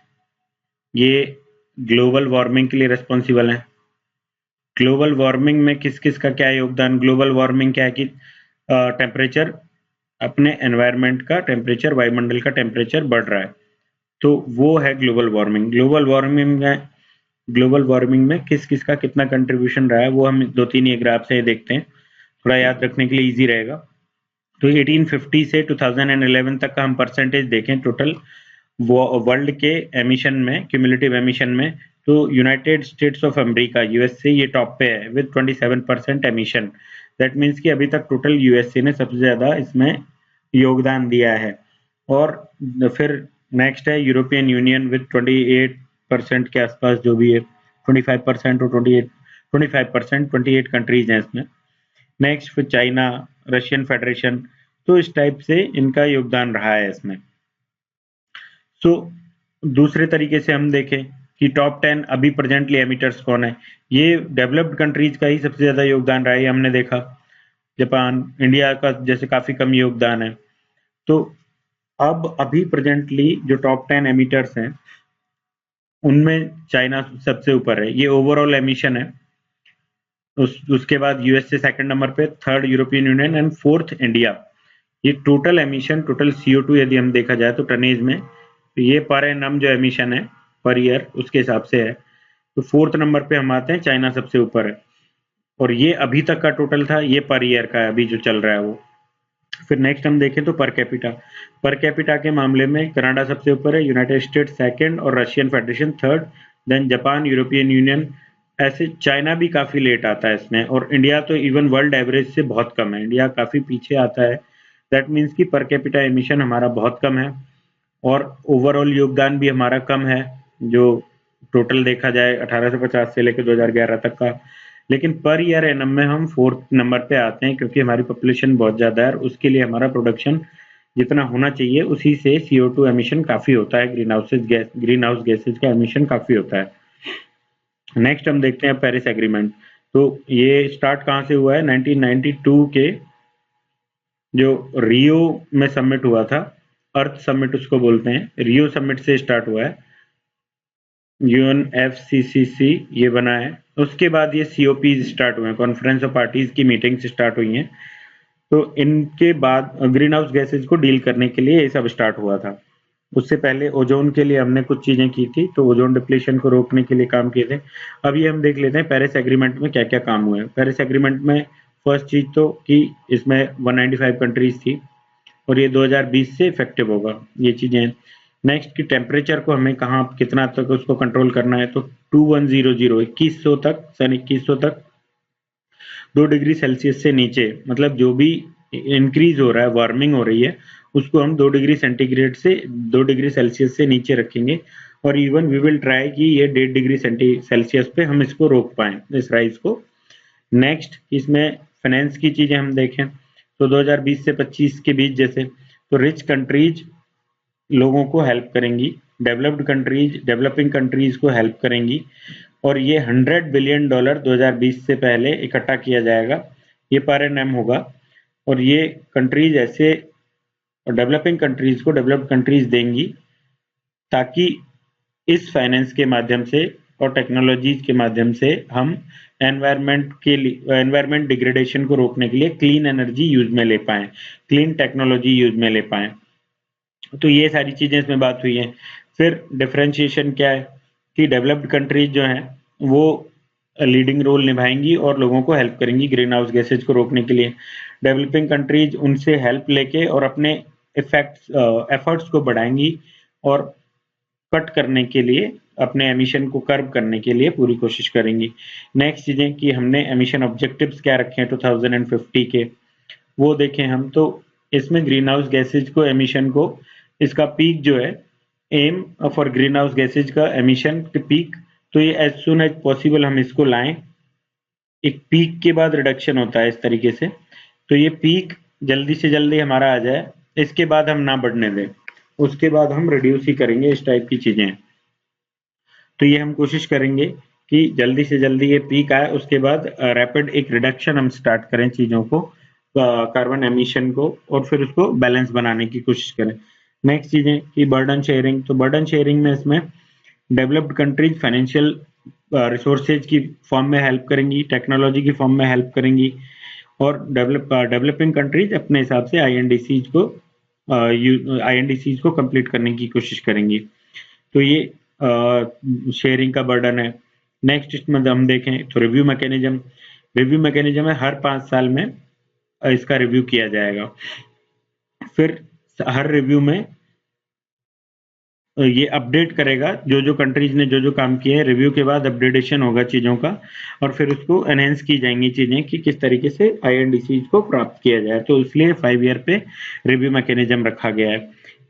ये ग्लोबल वार्मिंग के लिए रिस्पॉन्सिबल है। ग्लोबल वार्मिंग में किस किस का क्या योगदान? ग्लोबल वार्मिंग क्या है कि टेम्परेचर, अपने एनवायरनमेंट का टेम्परेचर, वायुमंडल का टेम्परेचर बढ़ रहा है, तो वो है ग्लोबल वार्मिंग। ग्लोबल वार्मिंग में किस किस का कितना कंट्रीब्यूशन रहा है वो हम 2-3 ये ग्राफ से देखते हैं, थोड़ा याद रखने के लिए इजी रहेगा। तो 1850 से 2011 तक का हम परसेंटेज देखें टोटल वर्ल्ड के एमिशन में, क्यूमुलेटिव एमिशन में, तो United states of America USA ये टॉप पे है विद 27% एमिशन। दैट मीन्स कि अभी तक टोटल यूएसए ने सबसे ज्यादा इसमें योगदान दिया है। और फिर नेक्स्ट है यूरोपियन यूनियन विद 28% के आसपास, जो भी है 25% और 25%, 28 कंट्रीज हैं इसमें। नेक्स्ट फिर चाइना, रशियन फेडरेशन, तो इस टाइप से इनका योगदान रहा है इसमें। सो दूसरे तरीके से हम देखें कि टॉप 10 अभी प्रेजेंटली एमिटर्स कौन है, ये डेवलप्ड कंट्रीज का ही सबसे ज्यादा योगदान रहा है, हमने देखा। जापान, इंडिया का जैसे काफी कम योगदान है। तो अब अभी प्रेजेंटली जो टॉप 10 एमिटर्स हैं उनमें चाइना सबसे ऊपर है। ये ओवरऑल एमिशन है। उसके बाद यूएसए सेकंड नंबर पे, third European union and fourth India. ये टोटल एमिशन, टोटल CO2 यदि हम देखा जाए तो टनेज में, तो ये पर एनम जो एमिशन है पर ईयर उसके हिसाब से है। तो फोर्थ नंबर पे हम आते हैं, चाइना सबसे ऊपर है। और ये अभी तक का टोटल था, ये पर ईयर का है अभी जो चल रहा है वो। फिर नेक्स्ट हम देखें तो पर कैपिटा के मामले में कनाडा सबसे ऊपर है, यूनाइटेड स्टेट्स सेकंड और Russian Federation third, then Japan, European Union. ऐसे चाइना भी काफी लेट आता है इसमें, और इंडिया तो इवन वर्ल्ड एवरेज से बहुत कम है, इंडिया काफी पीछे आता है। दैट मीन्स कि पर कैपिटा एमिशन हमारा बहुत कम है, और ओवरऑल योगदान भी हमारा कम है, जो टोटल देखा जाए 1850 से लेकर 2011 तक का। लेकिन पर ईयर एनम में हम फोर्थ नंबर पे आते हैं, क्योंकि हमारी पॉपुलेशन बहुत ज़्यादा है और उसके लिए हमारा प्रोडक्शन जितना होना चाहिए उसी से CO2 एमिशन काफ़ी होता है, ग्रीन हाउस गैसेज का एमिशन काफ़ी होता है। नेक्स्ट हम देखते हैं पेरिस एग्रीमेंट। तो ये स्टार्ट कहाँ से हुआ है? 1992 के जो रियो में समिट हुआ था, अर्थ समिट उसको बोलते हैं, रियो समिट से स्टार्ट हुआ है। UNFCCC ये बना है। उसके बाद ये COP स्टार्ट हुए हैं, कॉन्फ्रेंस ऑफ पार्टीज की मीटिंग्स स्टार्ट हुई हैं। तो इनके बाद ग्रीन हाउस गैसेज को डील करने के लिए ये सब स्टार्ट हुआ था। उससे पहले ओजोन के लिए हमने कुछ चीजें की थी, तो ओजोन डिप्लीशन को रोकने के लिए काम किए थे। अब ये हम देख लेते हैं पेरिस एग्रीमेंट में क्या क्या काम हुए हैं। पेरिस एग्रीमेंट में फर्स्ट चीज तो कि इसमें 195 कंट्रीज थी, और ये 2020 से इफेक्टिव होगा, ये चीजें। नेक्स्ट की टेम्परेचर को हमें कहाँ कितना तक उसको कंट्रोल करना है, तो 2100 2100 तक, सन 2100 तक 2 डिग्री सेल्सियस से नीचे, मतलब जो भी इंक्रीज हो रहा है, वार्मिंग हो रही है, उसको हम 2 डिग्री सेंटीग्रेड से 2 डिग्री सेल्सियस से नीचे रखेंगे। और इवन वी विल ट्राई कि ये 1.5 डिग्री सेल्सियस पे हम इसको रोक पाए, इस राइज को। नेक्स्ट इसमें फाइनेंस की चीजें हम देखें तो 2020 से 25 के बीच जैसे, तो रिच कंट्रीज लोगों को हेल्प करेंगी, डेवलप्ड कंट्रीज डेवलपिंग कंट्रीज को हेल्प करेंगी, और ये $100 बिलियन 2020 से पहले इकट्ठा किया जाएगा। ये पर एनम होगा, और ये कंट्रीज ऐसे डेवलपिंग कंट्रीज को डेवलप्ड कंट्रीज देंगी, ताकि इस फाइनेंस के माध्यम से और टेक्नोलॉजीज के माध्यम से हम एनवायरमेंट डिग्रेडेशन को रोकने के लिए क्लीन एनर्जी यूज में ले पाएं, क्लीन टेक्नोलॉजी यूज में ले पाएं। तो ये सारी चीजें इसमें बात हुई हैं। फिर डिफरेंशिएशन क्या है कि डेवलप्ड कंट्रीज जो हैं वो लीडिंग रोल निभाएंगी और लोगों को हेल्प करेंगी ग्रीन हाउस गैसेज को रोकने के लिए। डेवलपिंग कंट्रीज उनसे हेल्प लेके और अपने एफर्ट्स को बढ़ाएंगी, और कट करने के लिए, अपने एमिशन को कर्व करने के लिए पूरी कोशिश करेंगी। नेक्स्ट चीजें कि हमने एमिशन ऑब्जेक्टिव्स क्या रखे हैं 2050 के, वो देखें हम। तो इसमें ग्रीन हाउस गैसेज को एमिशन को, इसका पीक जो है, aim for greenhouse gases का एमिशन के पीक, तो ये एज सुन एज पॉसिबल हम इसको लाएं। एक पीक के बाद रिडक्शन होता है इस तरीके से, तो ये पीक जल्दी से जल्दी हमारा आ जाए, इसके बाद हम ना बढ़ने दें, उसके बाद हम रिड्यूस ही करेंगे, इस टाइप की चीजें। तो ये हम कोशिश करेंगे कि जल्दी से जल्दी ये पीक आए, उसके बाद रैपिड एक रिडक्शन हम स्टार्ट करें चीजों को, कार्बन एमिशन को, और फिर उसको बैलेंस बनाने की कोशिश करें। नेक्स्ट चीजें कि बर्डन शेयरिंग, तो बर्डन शेयरिंग में इसमें डेवलप्ड कंट्रीज फाइनेंशियल रिसोर्सेज की फॉर्म में हेल्प करेंगी, टेक्नोलॉजी की फॉर्म में हेल्प करेंगी, और डेवलपिंग कंट्रीज अपने हिसाब से INDCs को कंप्लीट करने की कोशिश करेंगी। तो ये शेयरिंग का बर्डन है। नेक्स्ट इसमें हम देखें तो रिव्यू मैकेनिज्म है, हर 5 साल में इसका रिव्यू किया जाएगा। फिर हर रिव्यू में ये अपडेट करेगा, जो जो कंट्रीज ने जो जो काम किए हैं, रिव्यू के बाद अपडेटेशन होगा चीज़ों का, और फिर उसको एनहेंस की जाएंगी चीज़ें कि किस तरीके से INDCs को प्राप्त किया जाए। तो इसलिए 5 ईयर पे रिव्यू मैकेनिज्म रखा गया है।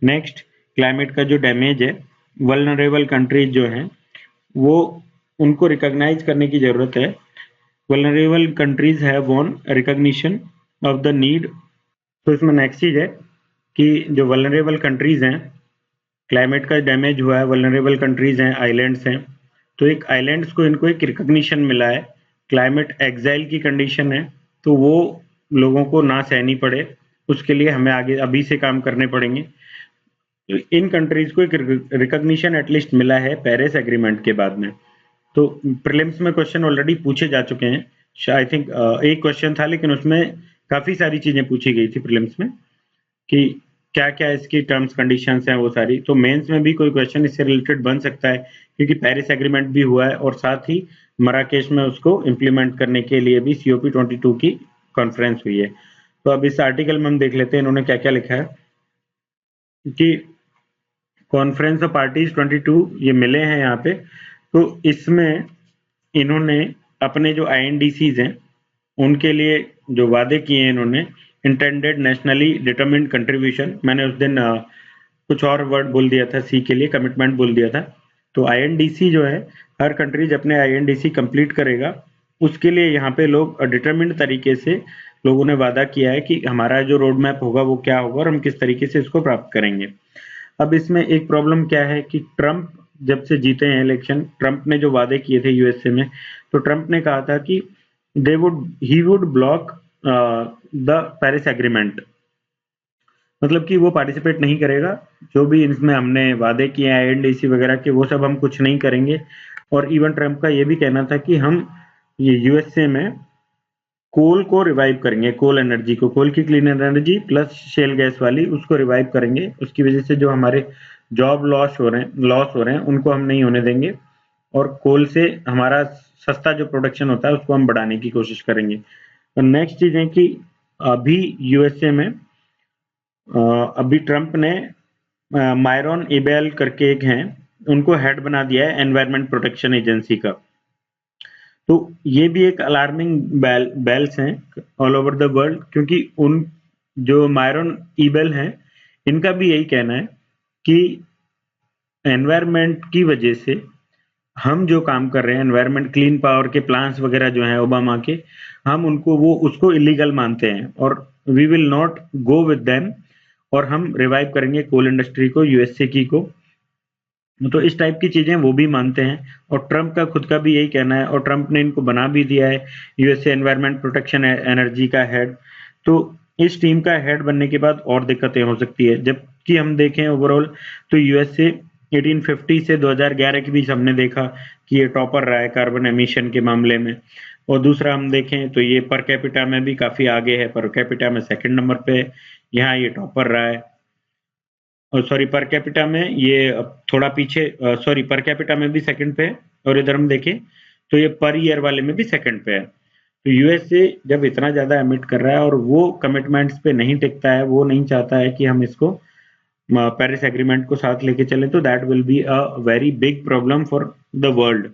नेक्स्ट क्लाइमेट का जो डैमेज है, वल्नरेबल कंट्रीज जो हैं वो, उनको रिकॉग्नाइज करने की जरूरत है। Vulnerable countries have von recognition of the need. तो इसमें नेक्स्ट चीज है कि जो वल्नरेबल कंट्रीज हैं, क्लाइमेट का डैमेज हुआ है, वल्नरेबल कंट्रीज हैं, आइलैंड्स हैं, तो एक आइलैंड्स को इनको एक रिकॉग्निशन मिला है। क्लाइमेट एक्साइल की कंडीशन है, तो वो लोगों को ना सहनी पड़े, उसके लिए हमें आगे अभी से काम करने पड़ेंगे। इन कंट्रीज को एक रिकॉग्निशन एटलीस्ट मिला है पेरिस एग्रीमेंट के बाद में। तो प्रीलिम्स में क्वेश्चन ऑलरेडी पूछे जा चुके हैं। आई थिंक एक क्वेश्चन था, लेकिन उसमें काफी सारी चीजें पूछी गई थी प्रीलिम्स में कि क्या क्या इसकी टर्म्स कंडीशंस हैं वो सारी। तो मेंस में भी कोई क्वेश्चन इससे रिलेटेड बन सकता है, क्योंकि पेरिस एग्रीमेंट भी हुआ है और साथ ही मराकेश में उसको इम्प्लीमेंट करने के लिए भी COP22 की कॉन्फ्रेंस हुई है। तो अब इस आर्टिकल में हम देख लेते हैं इन्होंने क्या क्या लिखा है कि कॉन्फ्रेंस ऑफ पार्टीज 22 ये मिले हैं यहाँ पे। तो इसमें इन्होंने अपने जो INDCs हैं उनके लिए जो वादे किए हैं इन्होंने, इंटेंडेड नेशनली डिटरमिन्ड कंट्रीब्यूशन, मैंने उस दिन कुछ और वर्ड बोल दिया था, सी के लिए कमिटमेंट बोल दिया था। तो INDC जो है, हर कंट्रीज अपने INDC कंप्लीट करेगा, उसके लिए यहाँ पे लोग डिटरमिन्ड तरीके से लोगों ने वादा किया है कि हमारा जो रोड मैप होगा वो क्या होगा और हम किस तरीके से इसको प्राप्त करेंगे। अब इसमें एक प्रॉब्लम क्या है कि ट्रंप जब से जीते हैं इलेक्शन, ट्रंप ने जो वादे किए थे यूएसए में, तो ट्रंप ने कहा था कि he would block the Paris agreement, मतलब कि वो पार्टिसिपेट नहीं करेगा। जो भी इसमें हमने वादे किए हैं INDC वगैरह के, वो सब हम कुछ नहीं करेंगे। और इवन ट्रंप का ये भी कहना था कि हम ये यूएसए में कोल को रिवाइव करेंगे, कोल एनर्जी को, कोल की clean energy plus shell gas वाली, उसको रिवाइव करेंगे। उसकी वजह से जो हमारे जॉब लॉस हो रहे हैं उनको हम नहीं होने देंगे, और कोल से हमारा सस्ता जो प्रोडक्शन होता है उसको हम बढ़ाने की कोशिश करेंगे। तो नेक्स्ट चीज है कि अभी यूएसए में अभी ट्रंप ने मायरॉन एबेल करके एक हैं, उनको हेड बना दिया है एनवायरमेंट प्रोटेक्शन एजेंसी का। तो ये भी एक अलार्मिंग बेल्स हैं ऑल ओवर द वर्ल्ड, क्योंकि उन जो मायरॉन ईबेल हैं इनका भी यही कहना है कि एनवायरमेंट की वजह से हम जो काम कर रहे हैं, एनवायरमेंट क्लीन पावर के प्लान्स वगैरह जो हैं ओबामा के, हम उनको उसको इलीगल मानते हैं और we will not go with them, और हम रिवाइव करेंगे कोल इंडस्ट्री को, यूएसए की को। तो इस टाइप की चीजें वो भी मानते हैं, और ट्रंप का खुद का भी यही कहना है, और ट्रंप ने इनको बना भी दिया है यूएसए एनवायरमेंट प्रोटेक्शन एनर्जी का हेड। तो इस टीम का हेड बनने के बाद और दिक्कतें हो सकती है, जबकि हम देखें ओवरऑल तो यूएसए 1850 से 2011 के बीच हमने देखा कि ये टॉपर रहा है कार्बन एमिशन के मामले में। और दूसरा हम देखें तो ये पर कैपिटा में भी काफी आगे है, पर कैपिटा में सेकंड नंबर पे है, यहाँ ये टॉपर रहा है। और सॉरी, पर कैपिटा में ये थोड़ा पीछे, सॉरी पर कैपिटा में भी सेकंड पे है, और इधर हम देखें तो ये पर ईयर वाले में भी सेकंड पे है। तो यूएसए जब इतना ज्यादा एमिट कर रहा है और वो कमिटमेंट्स पे नहीं टिकता है, वो नहीं चाहता है कि हम इसको पेरिस एग्रीमेंट को साथ लेके चलें, तो that will be a very big problem for the world.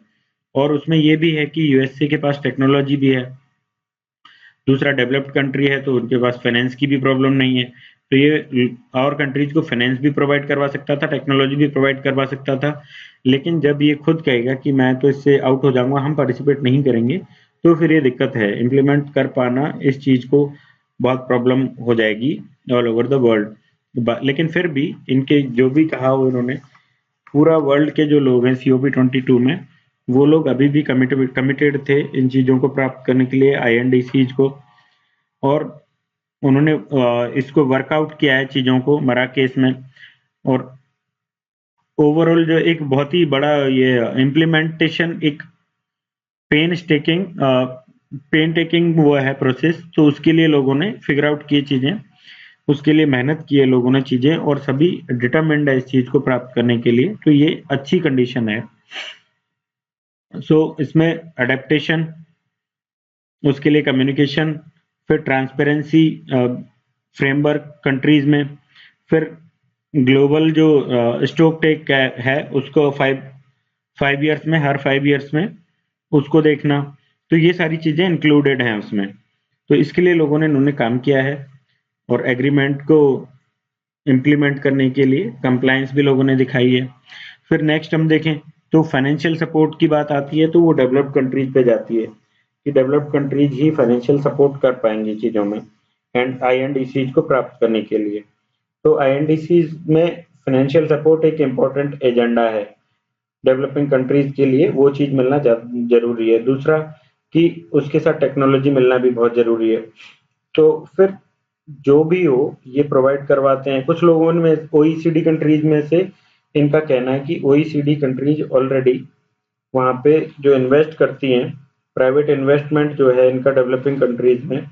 और उसमें ये भी है कि यूएसए के पास टेक्नोलॉजी भी है, दूसरा डेवलप्ड कंट्री है, तो उनके पास फाइनेंस की भी प्रॉब्लम नहीं है। तो ये और कंट्रीज को फाइनेंस भी प्रोवाइड करवा सकता था, टेक्नोलॉजी भी प्रोवाइड करवा सकता था। लेकिन जब ये खुद कहेगा कि मैं तो इससे आउट हो जाऊंगा, हम पार्टिसिपेट नहीं करेंगे, तो फिर ये दिक्कत है, इम्प्लीमेंट कर पाना इस चीज को बहुत प्रॉब्लम हो जाएगी ऑल ओवर द वर्ल्ड। लेकिन फिर भी इनके जो भी कहा हो इन्होंने, पूरा वर्ल्ड के जो लोग हैं COP22 में, वो लोग अभी भी कमिटेड थे इन चीजों को प्राप्त करने के लिए, INDCs को। और उन्होंने इसको वर्कआउट किया है चीजों को मराकेश में। और ओवरऑल जो एक बहुत ही बड़ा ये इम्प्लीमेंटेशन, एक पेन टेकिंग वो है प्रोसेस, तो उसके लिए लोगों ने फिगर आउट किए चीजें, उसके लिए मेहनत की है लोगों ने चीजें, और सभी डिटरमिन्ड है इस चीज को प्राप्त करने के लिए। तो ये अच्छी कंडीशन है। सो इसमें अडेप्टेशन, उसके लिए कम्युनिकेशन, फिर ट्रांसपेरेंसी फ्रेमवर्क कंट्रीज में, फिर ग्लोबल जो स्टॉक टेक है उसको 5 ईयर्स में, हर 5 ईयर्स में उसको देखना। तो ये सारी चीजें इंक्लूडेड हैं उसमें। तो इसके लिए लोगों ने इन्होंने काम किया है, और एग्रीमेंट को इम्प्लीमेंट करने के लिए कंप्लायंस भी लोगों ने दिखाई है। फिर नेक्स्ट हम देखें तो फाइनेंशियल सपोर्ट की बात आती है, तो वो डेवलप्ड कंट्रीज पे जाती है कि डेवलप्ड कंट्रीज ही फाइनेंशियल सपोर्ट कर पाएंगी चीजों में एंड INDCs को प्राप्त करने के लिए। तो INDCs में फाइनेंशियल सपोर्ट एक इम्पोर्टेंट एजेंडा है डेवलपिंग कंट्रीज के लिए, वो चीज मिलना जरूरी है। दूसरा कि उसके साथ टेक्नोलॉजी मिलना भी बहुत जरूरी है। तो फिर जो भी हो ये प्रोवाइड करवाते हैं। कुछ लोगों में ओईसीडी कंट्रीज में से इनका कहना है कि ओईसीडी कंट्रीज ऑलरेडी वहाँ पे जो इन्वेस्ट करती हैं, प्राइवेट इन्वेस्टमेंट जो है इनका डेवलपिंग कंट्रीज में,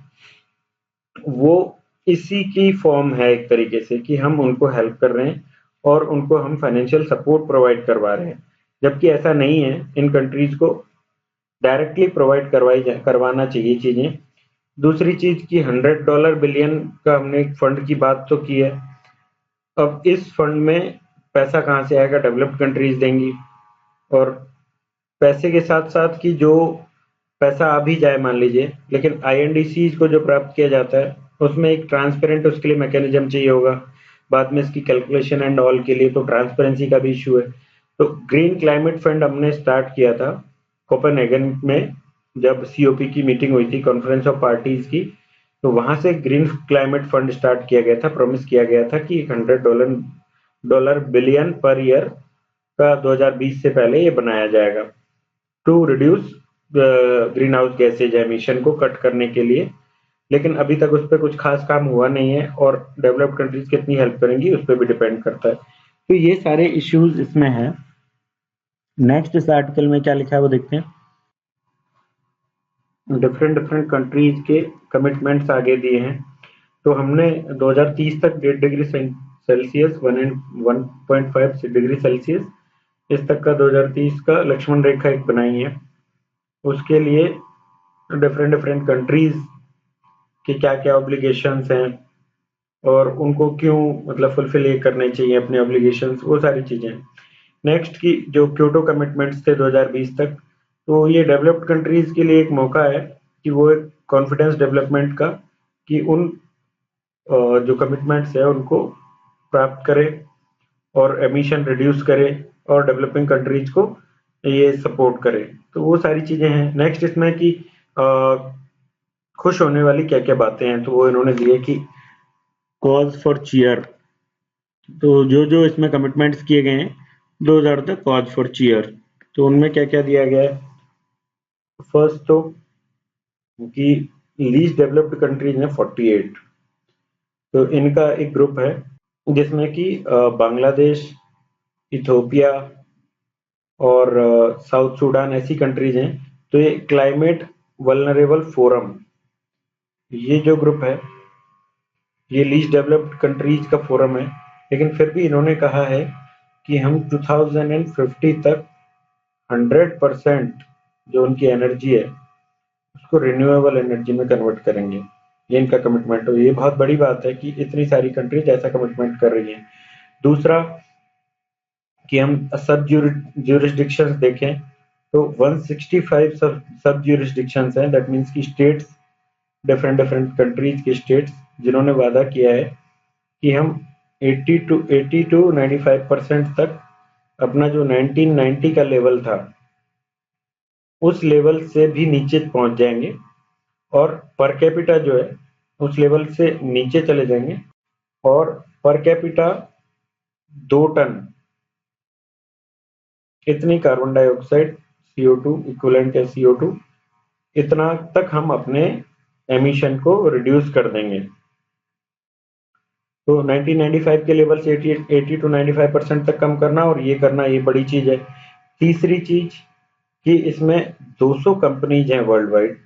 वो इसी की फॉर्म है एक तरीके से कि हम उनको हेल्प कर रहे हैं और उनको हम फाइनेंशियल सपोर्ट प्रोवाइड करवा रहे हैं। जबकि ऐसा नहीं है, इन कंट्रीज को डायरेक्टली प्रोवाइड करवाना चाहिए चीजें। दूसरी चीज की $100 बिलियन का हमने एक फंड की बात तो की है। अब इस फंड में पैसा कहाँ से आएगा? डेवलप्ड कंट्रीज देंगी। और पैसे के साथ साथ कि जो पैसा आ भी जाए मान लीजिए, लेकिन आईएनडीसी को जो प्राप्त किया जाता है उसमें एक ट्रांसपेरेंट उसके लिए मैकेनिज्म चाहिए होगा। बाद में इसकी कैलकुलेशन एंड ऑल के लिए तो ट्रांसपेरेंसी का भी इशू है। तो ग्रीन क्लाइमेट फंड हमने स्टार्ट किया था कोपेनहेगन में, जब सीओपी की मीटिंग हुई थी, कॉन्फ्रेंस ऑफ पार्टीज की। तो वहां से ग्रीन क्लाइमेट फंड स्टार्ट किया गया था। प्रॉमिस किया गया था कि $100 बिलियन पर ईयर का 2020 से पहले ये बनाया जाएगा to reduce greenhouse gases emission को कट करने के लिए। लेकिन अभी तक उस पर कुछ खास काम हुआ नहीं है और डेवलप्ड कंट्रीज कितनी हेल्प करेंगी उस पर भी डिपेंड करता है। तो ये सारे इश्यूज इसमें हैं। नेक्स्ट इस आर्टिकल में क्या लिखा है वो देखते हैं। डिफरेंट डिफरेंट कंट्रीज के कमिटमेंट्स आगे दिए हैं। तो हमने 2030 तक 1.5 डिग्री सेल्सियस 1.5 डिग्री सेल्सियस इस तक का 2030 का लक्ष्मण रेखा एक बनाई है। उसके लिए डिफरेंट डिफरेंट कंट्रीज के क्या क्या ऑब्लिगेशंस हैं और उनको क्यों मतलब फुलफिल ये करने चाहिए अपने ऑब्लिगेशंस, वो सारी चीजें। नेक्स्ट की जो क्योटो कमिटमेंट्स थे 2020 तक, तो ये डेवलप्ड कंट्रीज के लिए एक मौका है कि वो एक कॉन्फिडेंस डेवलपमेंट का, कि उन जो कमिटमेंट्स है उनको प्राप्त करे और एमिशन रिड्यूस करे और डेवलपिंग कंट्रीज को ये सपोर्ट करे। तो वो सारी चीजें हैं। नेक्स्ट इसमें कि खुश होने वाली क्या क्या बातें हैं, तो वो इन्होंने दिए कि कॉज फॉर चीयर। तो जो जो इसमें कमिटमेंट्स किए गए हैं, those are the cause for cheer. तो उनमें क्या क्या दिया गया है? फर्स्ट तो कि लीस्ट डेवलप्ड कंट्रीज में 48, तो इनका एक ग्रुप है जिसमें कि बांग्लादेश, इथोपिया और साउथ सूडान ऐसी कंट्रीज हैं। तो ये क्लाइमेट वल्नरेबल फोरम, ये जो ग्रुप है ये लीस्ट डेवलप्ड कंट्रीज का फोरम है। लेकिन फिर भी इन्होंने कहा है कि हम 2050 तक 100% जो उनकी एनर्जी है उसको रिन्यूएबल एनर्जी में कन्वर्ट करेंगे। ये इनका कमिटमेंट है। ये बहुत बड़ी बात है कि इतनी सारी कंट्रीज ऐसा कमिटमेंट कर रही हैं। दूसरा कि हम सब ज्यूरिसडिक्शंस देखें तो 165 सब ज्यूरिसडिक्शंस हैं। दैट मीन्स की स्टेट्स, डिफरेंट डिफरेंट कंट्रीज के स्टेट्स जिन्होंने वादा किया है कि हम 80 टू 95% तक अपना जो 1990 का लेवल था उस लेवल से भी नीचे पहुंच जाएंगे और पर कैपिटा जो है उस लेवल से नीचे चले जाएंगे और पर कैपिटा 2 टन इतनी कार्बन डाइऑक्साइड CO2 इक्विवेलेंट है CO2, इतना तक हम अपने एमिशन को रिड्यूस कर देंगे। तो 1995 के लेवल से 80 टू 95% तक कम करना और ये करना, ये बड़ी चीज है। तीसरी चीज कि इसमें 200 कंपनीज हैं वर्ल्ड वाइड।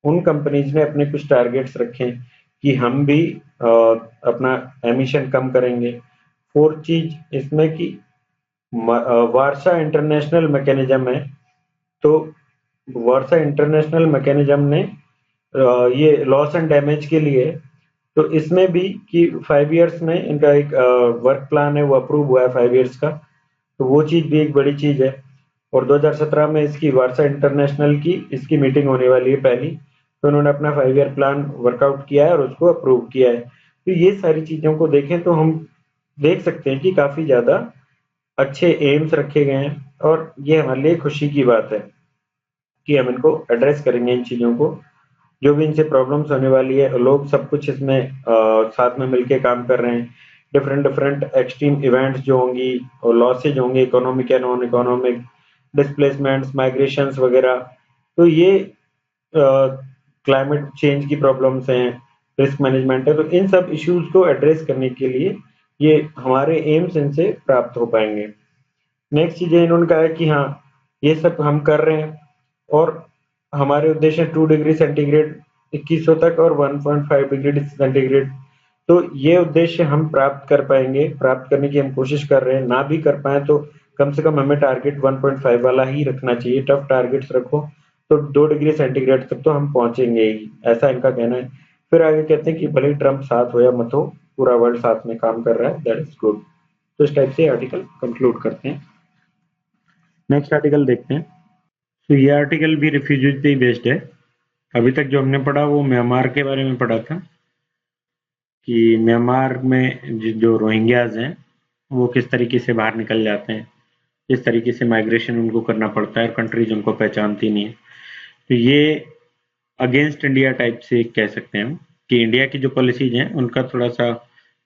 उन कंपनीज ने अपने कुछ टारगेट्स रखे कि हम भी अपना एमिशन कम करेंगे। फोर्थ चीज इसमें कि वार्सा इंटरनेशनल मैकेनिज्म है। तो वार्सा इंटरनेशनल मैकेनिज्म ने ये लॉस एंड डैमेज के लिए, तो इसमें भी कि 5 इयर्स में इनका एक वर्क प्लान है वो अप्रूव हुआ है 5 इयर्स का। तो वो चीज भी एक बड़ी चीज है। और 2017 में इसकी वार्सा इंटरनेशनल की इसकी मीटिंग होने वाली है पहली। तो उन्होंने अपना 5 ईयर प्लान वर्कआउट किया है और उसको अप्रूव किया है। तो ये सारी चीजों को देखें तो हम देख सकते हैं कि काफी ज्यादा अच्छे एम्स रखे गए हैं और ये हमारे लिए खुशी की बात है कि हम इनको एड्रेस करेंगे इन चीजों को। जो भी इनसे प्रॉब्लम्स होने वाली है, लोग सब कुछ इसमें साथ में मिलके काम कर रहे हैं। डिफरेंट डिफरेंट एक्सट्रीम इवेंट्स जो होंगी और लॉसेज होंगे, इकोनॉमिक या नॉन इकोनॉमिक, डिस्प्लेसमेंट्स, माइग्रेशंस वगैरह। तो ये क्लाइमेट चेंज की प्रॉब्लम्स हैं, रिस्क मैनेजमेंट है। तो इन सब इश्यूज को एड्रेस करने के लिए ये हमारे एम्स इनसे प्राप्त हो पाएंगे। नेक्स्ट चीज़ इन्होंने कहा है कि हाँ, ये सब हम कर रहे हैं और हमारे उद्देश्य 2 डिग्री सेंटीग्रेड 2100 तक और 1.5 डिग्री सेंटीग्रेड, तो ये उद्देश्य हम प्राप्त कर पाएंगे, प्राप्त करने की हम कोशिश कर रहे हैं। ना भी कर पाए तो कम से कम हमें टारगेट 1.5 वाला ही रखना चाहिए। टफ टारगेट्स रखो तो 2 डिग्री सेंटीग्रेड तक तो हम पहुंचेंगे ही, ऐसा इनका कहना है। फिर आगे कहते हैं कि भले ही ट्रम्प साथ हो या मत हो, पूरा वर्ल्ड साथ में काम कर रहा है, दैट इज गुड। तो इस टाइप से आर्टिकल कंक्लूड करते हैं। नेक्स्ट आर्टिकल देखते हैं। तो ये आर्टिकल भी रिफ्यूजीज पे ही बेस्ड है। अभी तक जो हमने पढ़ा वो म्यांमार के बारे में पढ़ा था कि म्यांमार में जो रोहिंग्याज हैं वो किस तरीके से बाहर निकल जाते हैं, किस तरीके से माइग्रेशन उनको करना पड़ता है और कंट्रीज उनको पहचानती नहीं है। तो ये अगेंस्ट इंडिया टाइप से कह सकते हैं हम कि इंडिया की जो पॉलिसीज हैं उनका थोड़ा सा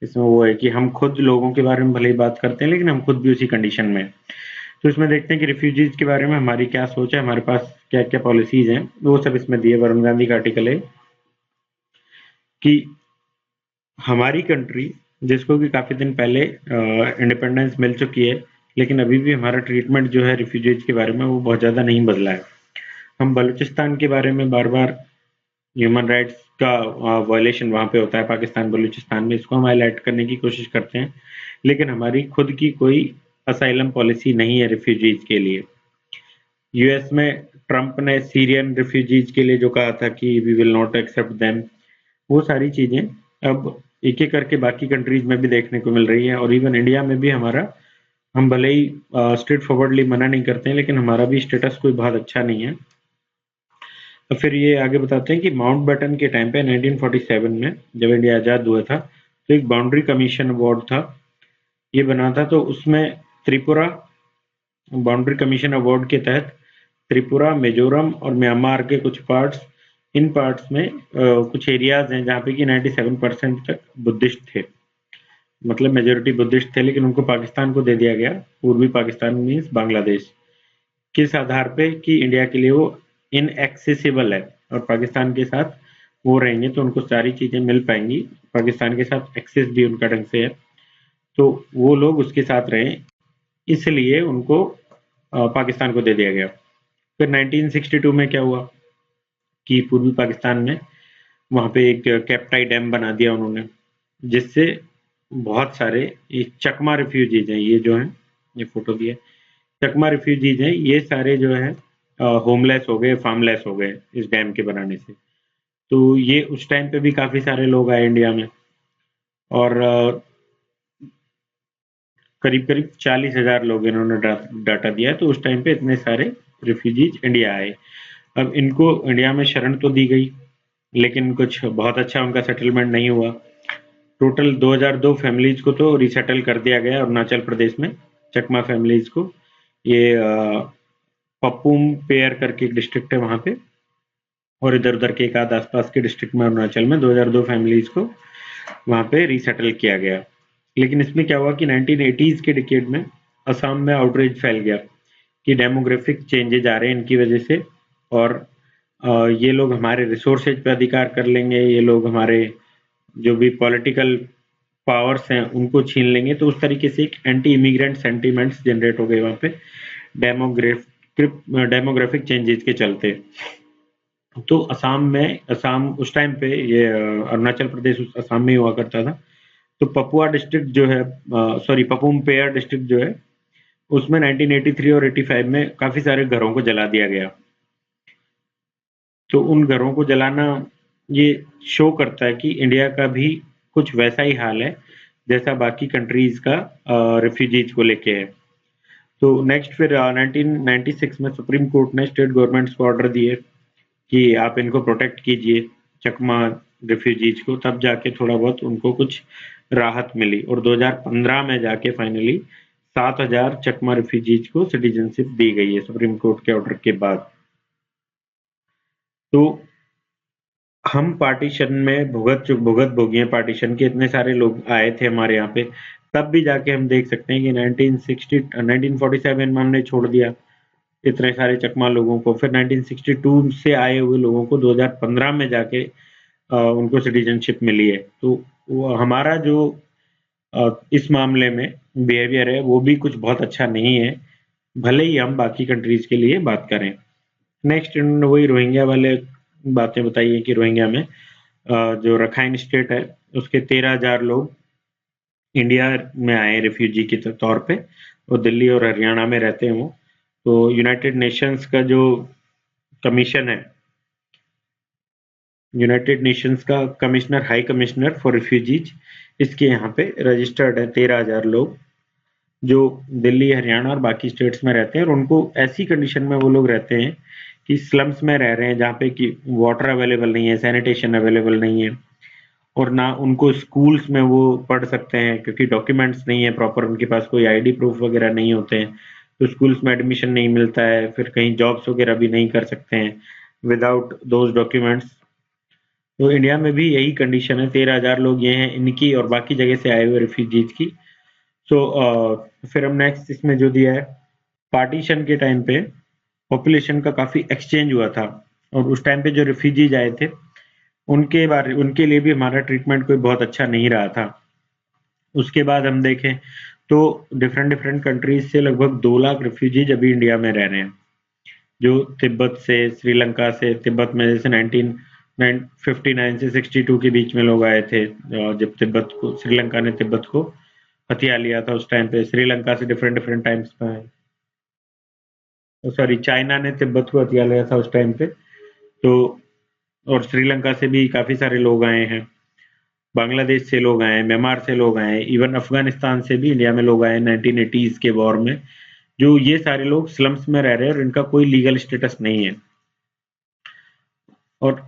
इसमें वो है कि हम खुद लोगों के बारे में भले ही बात करते हैं लेकिन हम खुद भी उसी कंडीशन में हैं। तो इसमें देखते हैं कि रिफ्यूजीज के बारे में हमारी क्या सोच है, हमारे पास क्या क्या पॉलिसीज हैं, वो सब इसमें दिए। वरुण गांधी का आर्टिकल है कि हमारी कंट्री, जिसको कि काफी दिन पहले इंडिपेंडेंस मिल चुकी है, लेकिन अभी भी हमारा ट्रीटमेंट जो है रिफ्यूजीज के बारे में वो बहुत ज्यादा नहीं बदला है। हम बलूचिस्तान के बारे में बार बार ह्यूमन राइट्स का वायलेशन वहां पे होता है पाकिस्तान बलूचिस्तान में, इसको हम हाईलाइट करने की कोशिश करते हैं, लेकिन हमारी खुद की कोई असाइलम पॉलिसी नहीं है रिफ्यूजीज के लिए। यूएस में ट्रंप ने सीरियन रिफ्यूजीज के लिए जो कहा था कि we will not accept them, वो सारी चीजें अब एक एक करके बाकी कंट्रीज में भी देखने को मिल रही है। और इवन इंडिया में भी हमारा, हम भले ही स्ट्रेट फॉरवर्डली मना नहीं करते हैं लेकिन हमारा भी स्टेटस कोई बहुत अच्छा नहीं है। तो फिर ये आगे बताते हैं कि माउंट बैटन के टाइम पे 1947 में जब इंडिया आजाद हुआ था तो एक बाउंड्री कमीशन अवार्ड था, ये बना था। तो उसमें त्रिपुरा, बाउंड्री कमीशन अवार्ड के तहत त्रिपुरा, मिजोरम और म्यांमार के कुछ पार्ट्स, इन पार्ट्स में कुछ एरियाज हैं जहाँ पे कि 97% तक बुद्धिस्ट थे, मतलब मेजोरिटी बुद्धिस्ट थे, लेकिन उनको पाकिस्तान को दे दिया गया। पूर्वी पाकिस्तान मीन्स बांग्लादेश, किस आधार पे कि इंडिया के लिए वो इनएक्सेसिबल है और पाकिस्तान के साथ वो रहेंगे तो उनको सारी चीजें मिल पाएंगी, पाकिस्तान के साथ एक्सेस भी उनका ढंग से है, तो वो लोग उसके साथ रहें, इसलिए उनको पाकिस्तान को दे दिया गया। फिर 1962 में क्या हुआ कि पूर्वी पाकिस्तान में वहां पे एक कैप्टाई डैम बना दिया उन्होंने, जिससे बहुत सारे ये चकमा रिफ्यूजीज हैं, ये जो हैं, ये फोटो दिया, चकमा रिफ्यूजीज हैं, ये सारे जो है होमलेस हो गए, फार्मलेस हो गए इस डैम के बनाने से। तो ये उस टाइम पे भी काफी सारे लोग आए इंडिया में और करीब करीब 40,000 लोग इन्होंने डाटा दिया है। तो उस टाइम पे इतने सारे रिफ्यूजीज इंडिया आए। अब इनको इंडिया में शरण तो दी गई लेकिन कुछ बहुत अच्छा उनका सेटलमेंट नहीं हुआ। टोटल 2002 फैमिलीज को तो रिसेटल कर दिया गया अरुणाचल प्रदेश में, चकमा फैमिलीज को। ये पपुम पेयर करके एक डिस्ट्रिक्ट है वहां पे, और इधर उधर के एक आध आसपास के डिस्ट्रिक्ट में अरुणाचल में 2002 फैमिलीज को वहां पे रिसेटल किया गया। लेकिन इसमें क्या हुआ कि 1980s के डिकेड में असम में आउटरीच फैल गया कि डेमोग्राफिक चेंजेज आ रहे हैं इनकी वजह से, और ये लोग हमारे रिसोर्सेज पे अधिकार कर लेंगे, ये लोग हमारे जो भी पॉलिटिकल पावर्स हैं उनको छीन लेंगे। तो उस तरीके से एक एंटी इमिग्रेंट सेंटीमेंट्स जनरेट हो गए वहां पे डेमोग्राफिक चेंजेस के चलते। तो असम उस टाइम पे, ये अरुणाचल प्रदेश असम में हुआ करता था। तो पपुआ डिस्ट्रिक्ट जो है, सॉरी पपुम पेयर डिस्ट्रिक्ट जो है, उसमें 1983 और 85 में काफी सारे घरों को जला दिया गया। तो उन घरों को जलाना ये शो करता है कि इंडिया का भी कुछ वैसा ही हाल है जैसा बाकी कंट्रीज का रिफ्यूजीज को लेके है। तो नेक्स्ट फिर 1996 में सुप्रीम कोर्ट ने स्टेट गवर्नमेंट्स को ऑर्डर दिए कि आप इनको प्रोटेक्ट कीजिए, चकमा रिफ्यूजीज को, तब जाके थोड़ा बहुत उनको कुछ राहत मिली। और 2015 में जाके फाइनली 7,000 चकमा रिफ्यूजीज को सिटीजनशिप दी गई है सुप्रीम कोर्ट के ऑर्डर के बाद। तो हम पार्टीशन में भुगत भोगी हैं, पार्टीशन के इतने सारे लोग आए थे हमारे यहाँ पे, तब भी जाके हम देख सकते हैं कि 1947 में हमने छोड़ दिया इतने सारे चकमा लोगों को। फिर 1962 से आए हुए लोगों को 2015 में जाके उनको सिटीजनशिप मिली है। तो हमारा जो इस मामले में बिहेवियर है वो भी कुछ बहुत अच्छा नहीं है, भले ही हम बाकी कंट्रीज के लिए बात करें। नेक्स्ट इन्होंने वही रोहिंग्या वाले बातें बताई है कि रोहिंग्या में जो रखाइन स्टेट है उसके 13,000 लोग इंडिया में आए रेफ्यूजी के तौर पे, और दिल्ली और हरियाणा में रहते हैं वो। तो यूनाइटेड नेशंस का जो कमीशन है, यूनाइटेड नेशंस का commissioner, high commissioner for refugees, इसके यहाँ पे रजिस्टर्ड है 13,000 लोग जो दिल्ली, हरियाणा और बाकी स्टेट्स में रहते हैं, और उनको ऐसी कंडीशन में वो लोग रहते हैं कि स्लम्स में रह रहे हैं जहाँ पे कि वाटर अवेलेबल नहीं है, सैनिटेशन अवेलेबल नहीं है, और ना उनको स्कूल्स में वो पढ़ सकते हैं क्योंकि डॉक्यूमेंट्स नहीं है प्रॉपर, उनके पास कोई आईडी प्रूफ वगैरह नहीं होते हैं, तो स्कूल्स में एडमिशन नहीं मिलता है, फिर कहीं जॉब्स वगैरह भी नहीं कर सकते हैं विदाउट दोज डॉक्यूमेंट्स। तो इंडिया में भी यही कंडीशन है, 13,000 लोग ये हैं इनकी और बाकी जगह से आए हुए रिफ्यूजीज की। सो फिर हम नेक्स्ट इसमें जो दिया है, पार्टीशन के टाइम पे पॉपुलेशन का काफी एक्सचेंज हुआ था, और उस टाइम पे जो रिफ्यूजीज आए थे उनके लिए भी हमारा ट्रीटमेंट कोई बहुत अच्छा नहीं रहा था। उसके बाद हम देखें तो डिफरेंट डिफरेंट कंट्रीज से लगभग 2 लाख रिफ्यूजीज अभी इंडिया में रह रहे हैं, जो तिब्बत से, श्रीलंका से, तिब्बत में जैसे 1959 से 62 के बीच में लोग आए थे, जब श्रीलंका ने तिब्बत को हथिया लिया था, उस टाइम पे श्रीलंका से डिफरेंट डिफरेंट टाइम्स में आए। सॉरी, चाइना ने तिब्बत को हथिया लिया था उस टाइम पे। तो और श्रीलंका से भी काफी सारे लोग आए हैं, बांग्लादेश से लोग आए हैं, म्यांमार से लोग आए हैं, इवन अफगानिस्तान से भी इंडिया में लोग आए 1980s के वॉर में, जो ये सारे लोग स्लम्स में रह रहे हैं और इनका कोई लीगल स्टेटस नहीं है। और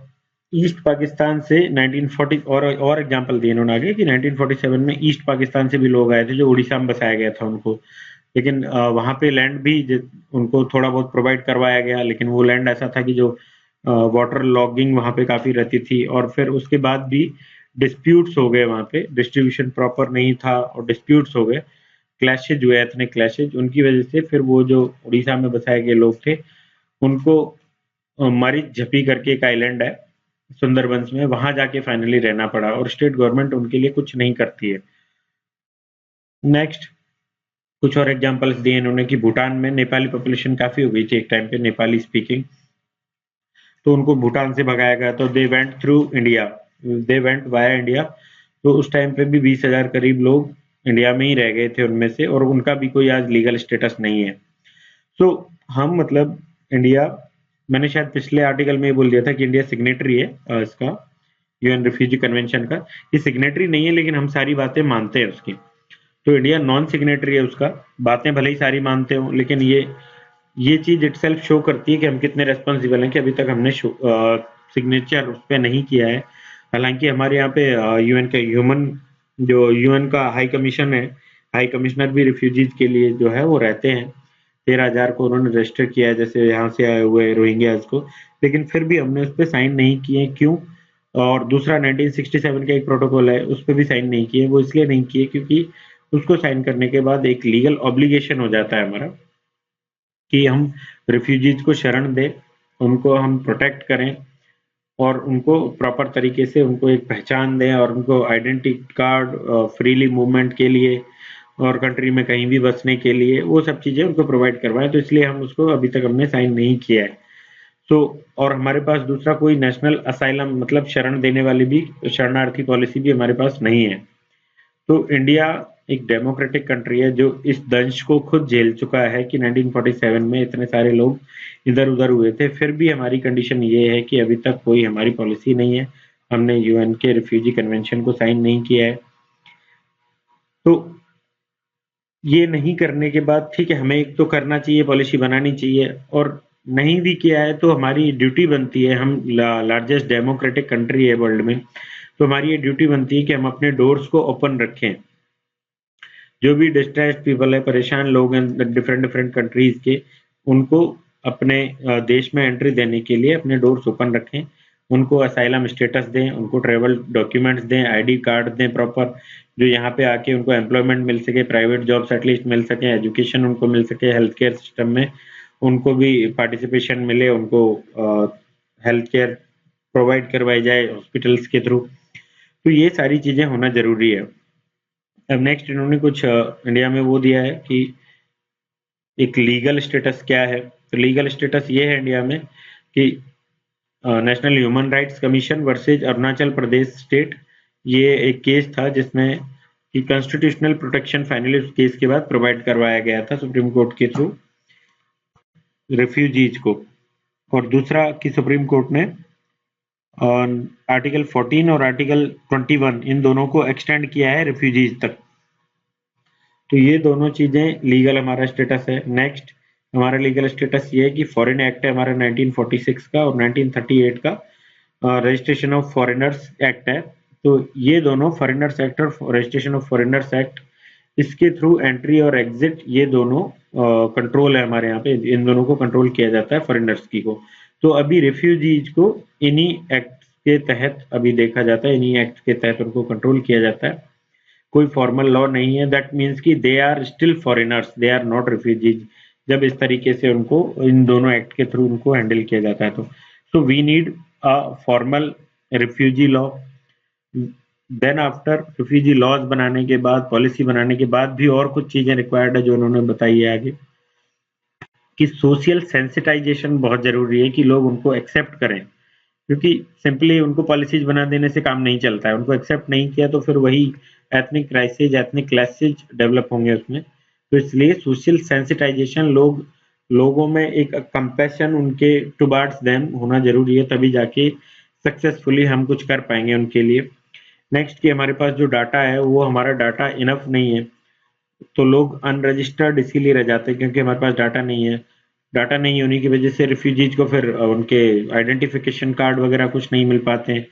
ईस्ट पाकिस्तान से 1940 और एग्जांपल दिए इन्होंने आगे कि 1947 में ईस्ट पाकिस्तान से भी लोग आए थे जो उड़ीसा में बसाया गया था उनको, लेकिन वहां पे लैंड भी उनको थोड़ा बहुत प्रोवाइड करवाया गया, लेकिन वो लैंड ऐसा था कि जो वाटर लॉगिंग वहां पे काफी रहती थी, और फिर उसके बाद भी डिस्प्यूट्स हो गए वहां पे, डिस्ट्रीब्यूशन प्रॉपर नहीं था और डिस्प्यूट्स हो गए, क्लैशेज हुए, एथनिक क्लैशेज, उनकी वजह से फिर वो जो उड़ीसा में बसाए गए लोग थे उनको मरीज झपी करके एक आइलैंड है सुंदरबंस में, वहां जाके फाइनली रहना पड़ा, और स्टेट गवर्नमेंट उनके लिए कुछ नहीं करती है। नेक्स्ट कुछ और एग्जांपल्स दिए इन्होंने कि भूटान में नेपाली पॉपुलेशन काफी हो गई थी एक टाइम पे, नेपाली स्पीकिंग, तो उनको भूटान से भगाया गया, तो they went through India, they went via India. तो उस टाइम पे भी 20,000 करीब लोग इंडिया में ही रह गए थे उनमें से, और उनका भी कोई आज लीगल स्टेटस नहीं है। तो हम मतलब इंडिया, मैंने शायद पिछले आर्टिकल में बोल दिया था कि इंडिया सिग्नेटरी है इसका, यूएन रिफ्यूजी कन्वेंशन का। ये सिग्नेटरी नहीं है लेकिन हम सारी बातें मानते हैं उसकी। तो इंडिया नॉन सिग्नेटरी है उसका, बातें भले ही सारी मानते हो, लेकिन ये चीज इटसेल्फ शो करती है कि हम कितने रेस्पॉन्सिबल हैं कि अभी तक हमने सिग्नेचर उस पर नहीं किया है। हालांकि हमारे यहाँ पे यूएन का जो यूएन का हाई कमीशन है, हाई कमिश्नर भी रिफ्यूजीज के लिए जो है वो रहते हैं, 13,000 को उन्होंने रजिस्टर किया है जैसे यहाँ से आए हुए रोहिंग्याज को, लेकिन फिर भी हमने उस पर साइन नहीं किए, क्यों? और दूसरा 1967 का एक प्रोटोकॉल है, उस पर भी साइन नहीं किए, वो इसलिए नहीं किए क्योंकि उसको साइन करने के बाद एक लीगल ऑब्लिगेशन हो जाता है हमारा कि हम रिफ्यूजीज को शरण दें, उनको हम प्रोटेक्ट करें, और उनको प्रॉपर तरीके से उनको एक पहचान दें, और उनको आइडेंटिटी कार्ड फ्रीली मूवमेंट के लिए और कंट्री में कहीं भी बसने के लिए वो सब चीजें उनको प्रोवाइड करवाएं। तो इसलिए हम उसको अभी तक हमने साइन नहीं किया है। तो और हमारे पास दूसरा कोई नेशनल असाइलम मतलब शरण देने वाली भी शरणार्थी पॉलिसी भी हमारे पास नहीं है। तो इंडिया एक डेमोक्रेटिक कंट्री है जो इस दंश को खुद झेल चुका है कि 1947 में इतने सारे लोग इधर उधर हुए थे, फिर भी हमारी कंडीशन ये है कि अभी तक कोई हमारी पॉलिसी नहीं है, हमने यूएन के रिफ्यूजी कन्वेंशन को साइन नहीं किया है। तो ये नहीं करने के बाद ठीक है, हमें एक तो करना चाहिए, पॉलिसी बनानी चाहिए, और नहीं भी किया है तो हमारी ड्यूटी बनती है, हम लार्जेस्ट डेमोक्रेटिक कंट्री है वर्ल्ड में, तो हमारी ये ड्यूटी बनती है कि हम अपने डोर्स को ओपन रखें। जो भी डिस्ट्रेस्ड पीपल है, परेशान लोग हैं डिफरेंट डिफरेंट कंट्रीज के, उनको अपने देश में एंट्री देने के लिए अपने डोर्स ओपन रखें, उनको असाइलम स्टेटस दें, उनको ट्रेवल डॉक्यूमेंट्स दें, आईडी कार्ड दें प्रॉपर, जो यहाँ पे आके उनको एम्प्लॉयमेंट मिल सके, प्राइवेट जॉब्स एटलीस्ट मिल सके, एजुकेशन उनको मिल सके, हेल्थ केयर सिस्टम में उनको भी पार्टिसिपेशन मिले, उनको हेल्थ केयर प्रोवाइड करवाई जाए हॉस्पिटल्स के थ्रू। तो ये सारी चीजें होना जरूरी है। अब नेक्स्ट इन्होंने कुछ इंडिया में वो दिया है कि एक लीगल स्टेटस क्या है। तो लीगल स्टेटस ये है इंडिया में कि National Human Rights Commission versus Arunachal Pradesh state, ये एक केस था जिसमें कि कॉन्स्टिट्यूशनल प्रोटेक्शन फाइनली उस केस के बाद प्रोवाइड करवाया गया था सुप्रीम कोर्ट के थ्रू रिफ्यूजीज को। और दूसरा कि सुप्रीम कोर्ट ने आर्टिकल 14 और आर्टिकल 21 इन दोनों को एक्सटेंड किया है रिफ्यूजीज तक। तो ये दोनों चीजें लीगल हमारा स्टेटस है। नेक्स्ट हमारा लीगल स्टेटस ये है कि फॉरेन एक्ट है हमारा 1946 का और 1938 का रजिस्ट्रेशन ऑफ फॉरेनर्स एक्ट है। तो ये दोनों फॉरेनर्स एक्ट और रजिस्ट्रेशन ऑफ फॉरेनर्स एक्ट, इसके थ्रू एंट्री और एग्जिट ये दोनों कंट्रोल है हमारे यहाँ पे, इन दोनों को कंट्रोल किया जाता है फॉरेनर्स की को। तो अभी रिफ्यूजीज को इन्हीं एक्ट के तहत अभी देखा जाता है, इन्हीं एक्ट के तहत उनको कंट्रोल किया जाता है। कोई फॉर्मल लॉ नहीं है। दैट मीन्स कि they are still foreigners, they are not refugees, जब इस तरीके से उनको इन दोनों एक्ट के थ्रू उनको हैंडल किया जाता है। तो so we need a formal refugee law. Then after refugee laws बनाने के बाद, पॉलिसी बनाने के बाद भी और कुछ चीजें रिक्वायर्ड है जो उन्होंने बताई है आगे, कि सोशल सेंसिटाइजेशन बहुत जरूरी है कि लोग उनको एक्सेप्ट करें, क्योंकि सिंपली उनको पॉलिसीज बना देने से काम नहीं चलता है। उनको एक्सेप्ट नहीं किया तो फिर वही ethnic crisis, ethnic clashes develop होंगे उसमें। तो इसलिए सोशल सेंसिटाइजेशन, लोगों में एक कंपैशन उनके टुवर्ड्स देम होना जरूरी है, तभी जाके सक्सेसफुली हम कुछ कर पाएंगे उनके लिए। नेक्स्ट कि हमारे पास जो डाटा है वो हमारा डाटा इनफ नहीं है, तो लोग अनरजिस्टर्ड इसीलिए रह जाते हैं क्योंकि हमारे पास डाटा नहीं है। डाटा नहीं होने की वजह से रिफ्यूजीज को फिर उनके आइडेंटिफिकेशन कार्ड वगैरह कुछ नहीं मिल पाते हैं,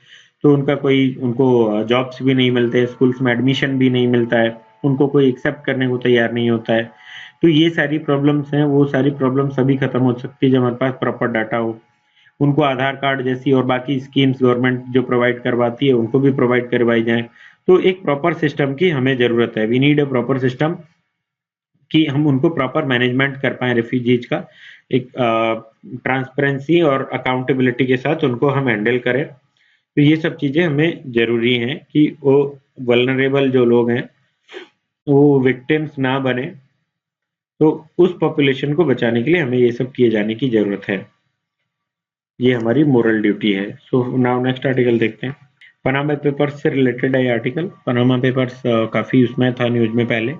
तो उनको जॉब्स भी नहीं मिलते, स्कूल्स में एडमिशन भी नहीं मिलता है, उनको कोई एक्सेप्ट करने को तैयार नहीं होता है। तो ये सारी प्रॉब्लम्स हैं, वो सारी प्रॉब्लम्स अभी खत्म हो सकती है जब हमारे पास प्रॉपर डाटा हो। उनको आधार कार्ड जैसी और बाकी स्कीम्स गवर्नमेंट जो प्रोवाइड करवाती है उनको भी प्रोवाइड करवाई जाए। तो एक प्रॉपर सिस्टम की हमें जरूरत है। We need a proper system कि हम उनको प्रॉपर मैनेजमेंट कर पाए रिफ्यूजीज का, एक ट्रांसपेरेंसी और अकाउंटेबिलिटी के साथ उनको हम हैंडल करें। तो ये सब चीजें हमें जरूरी हैं कि वो वल्नरेबल जो लोग हैं वो विक्टिम्स ना बने। तो उस पॉपुलेशन को बचाने के लिए हमें ये सब किए जाने की जरूरत है, ये हमारी मोरल ड्यूटी है। सो नाउ नेक्स्ट आर्टिकल देखते हैं। पनामा पेपर्स से रिलेटेड है ये आर्टिकल। पनामा पेपर्स काफी उसमें था न्यूज में पहले,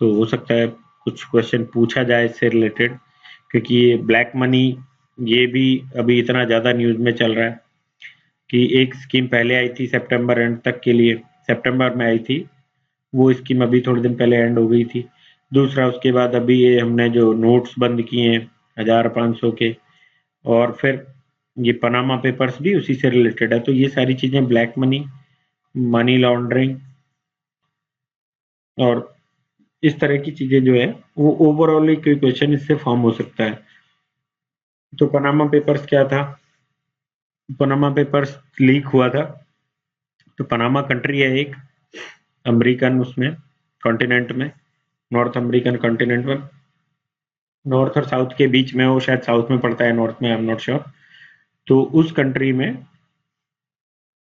तो हो सकता है कुछ क्वेश्चन पूछा जाए इससे रिलेटेड, क्योंकि ये ब्लैक मनी ये भी अभी इतना ज्यादा न्यूज में चल रहा है कि एक स्कीम पहले आई थी सितंबर एंड तक के लिए, सितंबर में आई थी, वो स्कीम अभी थोड़े दिन पहले एंड हो गई थी। दूसरा उसके बाद अभी ये हमने जो नोट्स बंद किए हैं 1500 के, और फिर ये पनामा पेपर्स भी उसी से रिलेटेड है। तो ये सारी चीजें ब्लैक मनी, मनी लॉन्ड्रिंग और इस तरह की चीजें जो है वो ओवरऑल एक क्वेश्चन इससे फॉर्म हो सकता है। तो पनामा पेपर्स क्या था? पनामा पेपर्स लीक हुआ था। तो पनामा कंट्री है एक अमेरिकन उसमें कॉन्टिनेंट में, नॉर्थ अमेरिकन कॉन्टिनेंट में, नॉर्थ और साउथ के बीच में, वो शायद साउथ में पड़ता है, नॉर्थ में आई एम नॉट श्योर। तो उस कंट्री में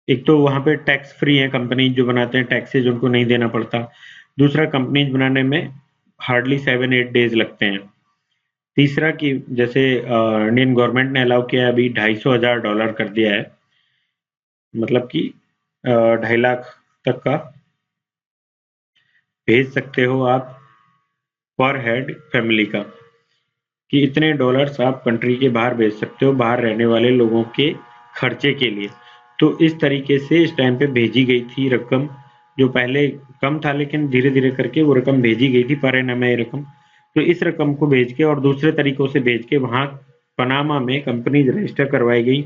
एक तो वहां पे टैक्स फ्री है, कंपनी जो बनाते हैं टैक्सेज उनको नहीं देना पड़ता। दूसरा कंपनीज बनाने में हार्डली 7-8 डेज लगते हैं। तीसरा कि जैसे इंडियन गवर्नमेंट ने अलाउ किया है अभी $250,000 कर दिया है, मतलब कि 2.5 लाख तक का भेज सकते हो आप पर हेड फैमिली का, कि इतने डॉलर्स आप कंट्री के बाहर भेज सकते हो बाहर रहने वाले लोगों के खर्चे के लिए। तो इस तरीके से इस टाइम पे भेजी गई थी रकम, जो पहले कम था लेकिन धीरे धीरे करके वो रकम भेजी गई थी पर एनम है रकम। तो इस रकम को भेज के और दूसरे तरीकों से भेज के वहां पनामा में कंपनीज रजिस्टर करवाई गई।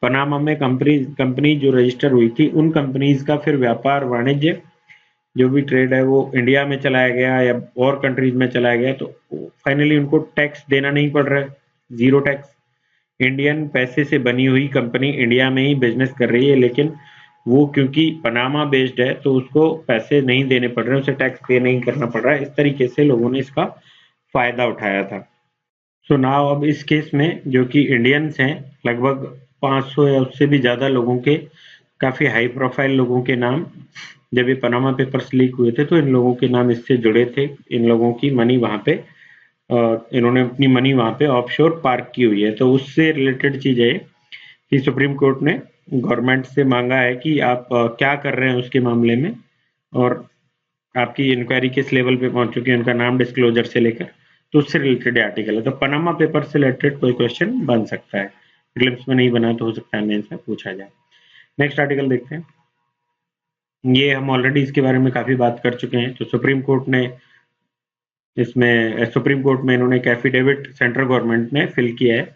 पनामा में कंपनी जो रजिस्टर हुई थी उन कंपनीज का फिर व्यापार वाणिज्य जो भी ट्रेड है वो इंडिया में चलाया गया या और कंट्रीज में चलाया गया। तो फाइनली उनको टैक्स देना नहीं पड़ रहा है, जीरो टैक्स। इंडियन पैसे से बनी हुई कंपनी इंडिया में ही बिजनेस कर रही है, लेकिन वो क्योंकि पनामा बेस्ड है तो उसको पैसे नहीं देने पड़ रहे, उसे टैक्स पे नहीं करना पड़ रहा है। इस तरीके से लोगों ने इसका फायदा उठाया था। सो नाउ अब इस केस में जो कि इंडियंस हैं लगभग 500 या उससे भी ज्यादा लोगों के, काफी हाई प्रोफाइल लोगों के नाम, जब ये पनामा पेपर्स लीक हुए थे तो इन लोगों के नाम इससे जुड़े थे। इन लोगों की मनी वहां पे, इन्होंने अपनी मनी वहां पे ऑफशोर पार्क की हुई है। तो उससे रिलेटेड चीज है कि सुप्रीम कोर्ट ने गवर्नमेंट से मांगा है कि आप क्या कर रहे हैं उसके मामले में, और आपकी इंक्वायरी किस लेवल पे पहुंच चुकी है, उनका नाम डिस्क्लोजर से लेकर, तो उससे रिलेटेड आर्टिकल है। तो पनामा पेपर से रिलेटेड कोई क्वेश्चन बन सकता है, प्रीलिम्स में नहीं बना तो हो सकता है मेंस में पूछा जाए। नेक्स्ट आर्टिकल देखते हैं। ये हम ऑलरेडी इसके बारे में काफी बात कर चुके हैं। तो सुप्रीम कोर्ट में इन्होंने एक एफिडेविट सेंट्रल गवर्नमेंट ने फिल किया है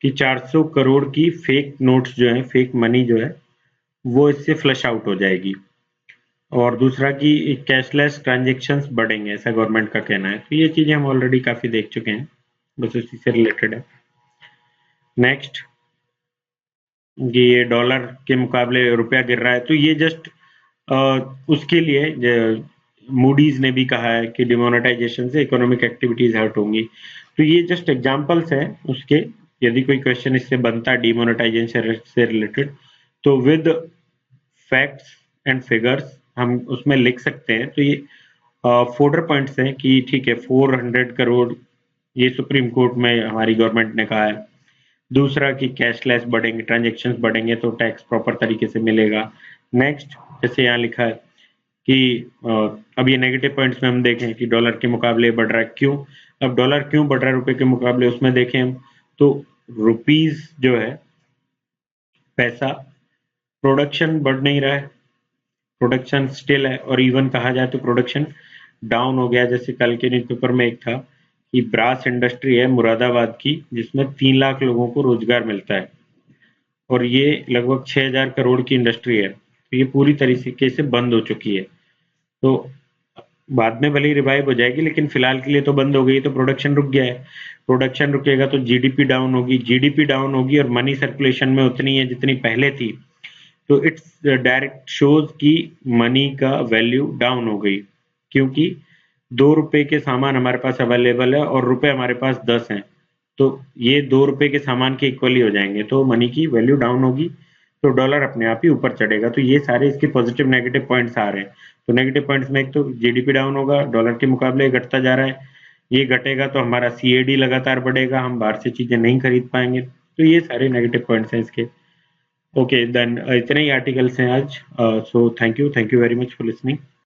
कि 400 करोड़ की फेक नोट्स जो है, फेक मनी जो है, वो इससे फ्लश आउट हो जाएगी। और दूसरा कि कैशलेस ट्रांजैक्शंस बढ़ेंगे, ऐसा गवर्नमेंट का कहना है। तो ये चीजें हम ऑलरेडी काफी देख चुके हैं, बस उसी से रिलेटेड है। नेक्स्ट, ये डॉलर के मुकाबले रुपया गिर रहा है, तो ये जस्ट उसके लिए मूडीज ने भी कहा है कि डिमोनेटाइजेशन से इकोनॉमिक एक्टिविटीज हर्ट होंगी। तो ये जस्ट एग्जांपल्स हैं उसके, यदि कोई क्वेश्चन इससे बनता है डिमोनेटाइजेशन से रिलेटेड, तो विद फैक्ट्स एंड फिगर्स हम उसमें लिख सकते हैं। तो ये फोर्डर पॉइंट्स हैं कि ठीक है 400 करोड़ ये सुप्रीम कोर्ट में हमारी गवर्नमेंट ने कहा है। दूसरा कि कैशलेस बढ़ेंगे, ट्रांजेक्शन बढ़ेंगे तो टैक्स प्रॉपर तरीके से मिलेगा। नेक्स्ट, जैसे यहाँ लिखा है कि अब ये नेगेटिव पॉइंट्स में हम देखें कि डॉलर के मुकाबले बढ़ रहा है, क्यों? अब डॉलर क्यों बढ़ रहा है रुपए के मुकाबले, उसमें देखें हम तो रुपीज जो है पैसा, प्रोडक्शन बढ़ नहीं रहा है, प्रोडक्शन स्टिल है, और इवन कहा जाए तो प्रोडक्शन डाउन हो गया। जैसे कल के न्यूज़पेपर में एक था कि ब्रास इंडस्ट्री है मुरादाबाद की, जिसमें 3 लाख लोगों को रोजगार मिलता है, और ये लगभग 6,000 करोड़ की इंडस्ट्री है। तो ये पूरी तरीके से बंद हो चुकी है। तो बाद में भले ही रिवाइव हो जाएगी, लेकिन फिलहाल के लिए तो बंद हो गई, तो प्रोडक्शन रुक गया है। प्रोडक्शन रुकेगा तो जीडीपी डाउन होगी, जीडीपी डाउन होगी और मनी सर्कुलेशन में उतनी है जितनी पहले थी। तो इट्स डायरेक्ट शोज कि मनी का वैल्यू डाउन हो गई, क्योंकि 2 रुपए के सामान हमारे पास अवेलेबल है और रुपए हमारे पास 10 हैं, तो ये 2 रुपए के सामान के इक्वली हो जाएंगे, तो मनी की वैल्यू डाउन होगी, तो डॉलर अपने आप ही ऊपर चढ़ेगा। तो ये सारे इसके पॉजिटिव नेगेटिव पॉइंट्स आ रहे हैं। तो नेगेटिव पॉइंट्स में एक तो जीडीपी डाउन होगा, डॉलर के मुकाबले घटता जा रहा है, ये घटेगा तो हमारा सीएडी लगातार बढ़ेगा, हम बाहर से चीजें नहीं खरीद पाएंगे। तो ये सारे नेगेटिव पॉइंट्स हैं इसके। ओके देन, इतने ही आर्टिकल्स हैं आज। So thank you very much for listening.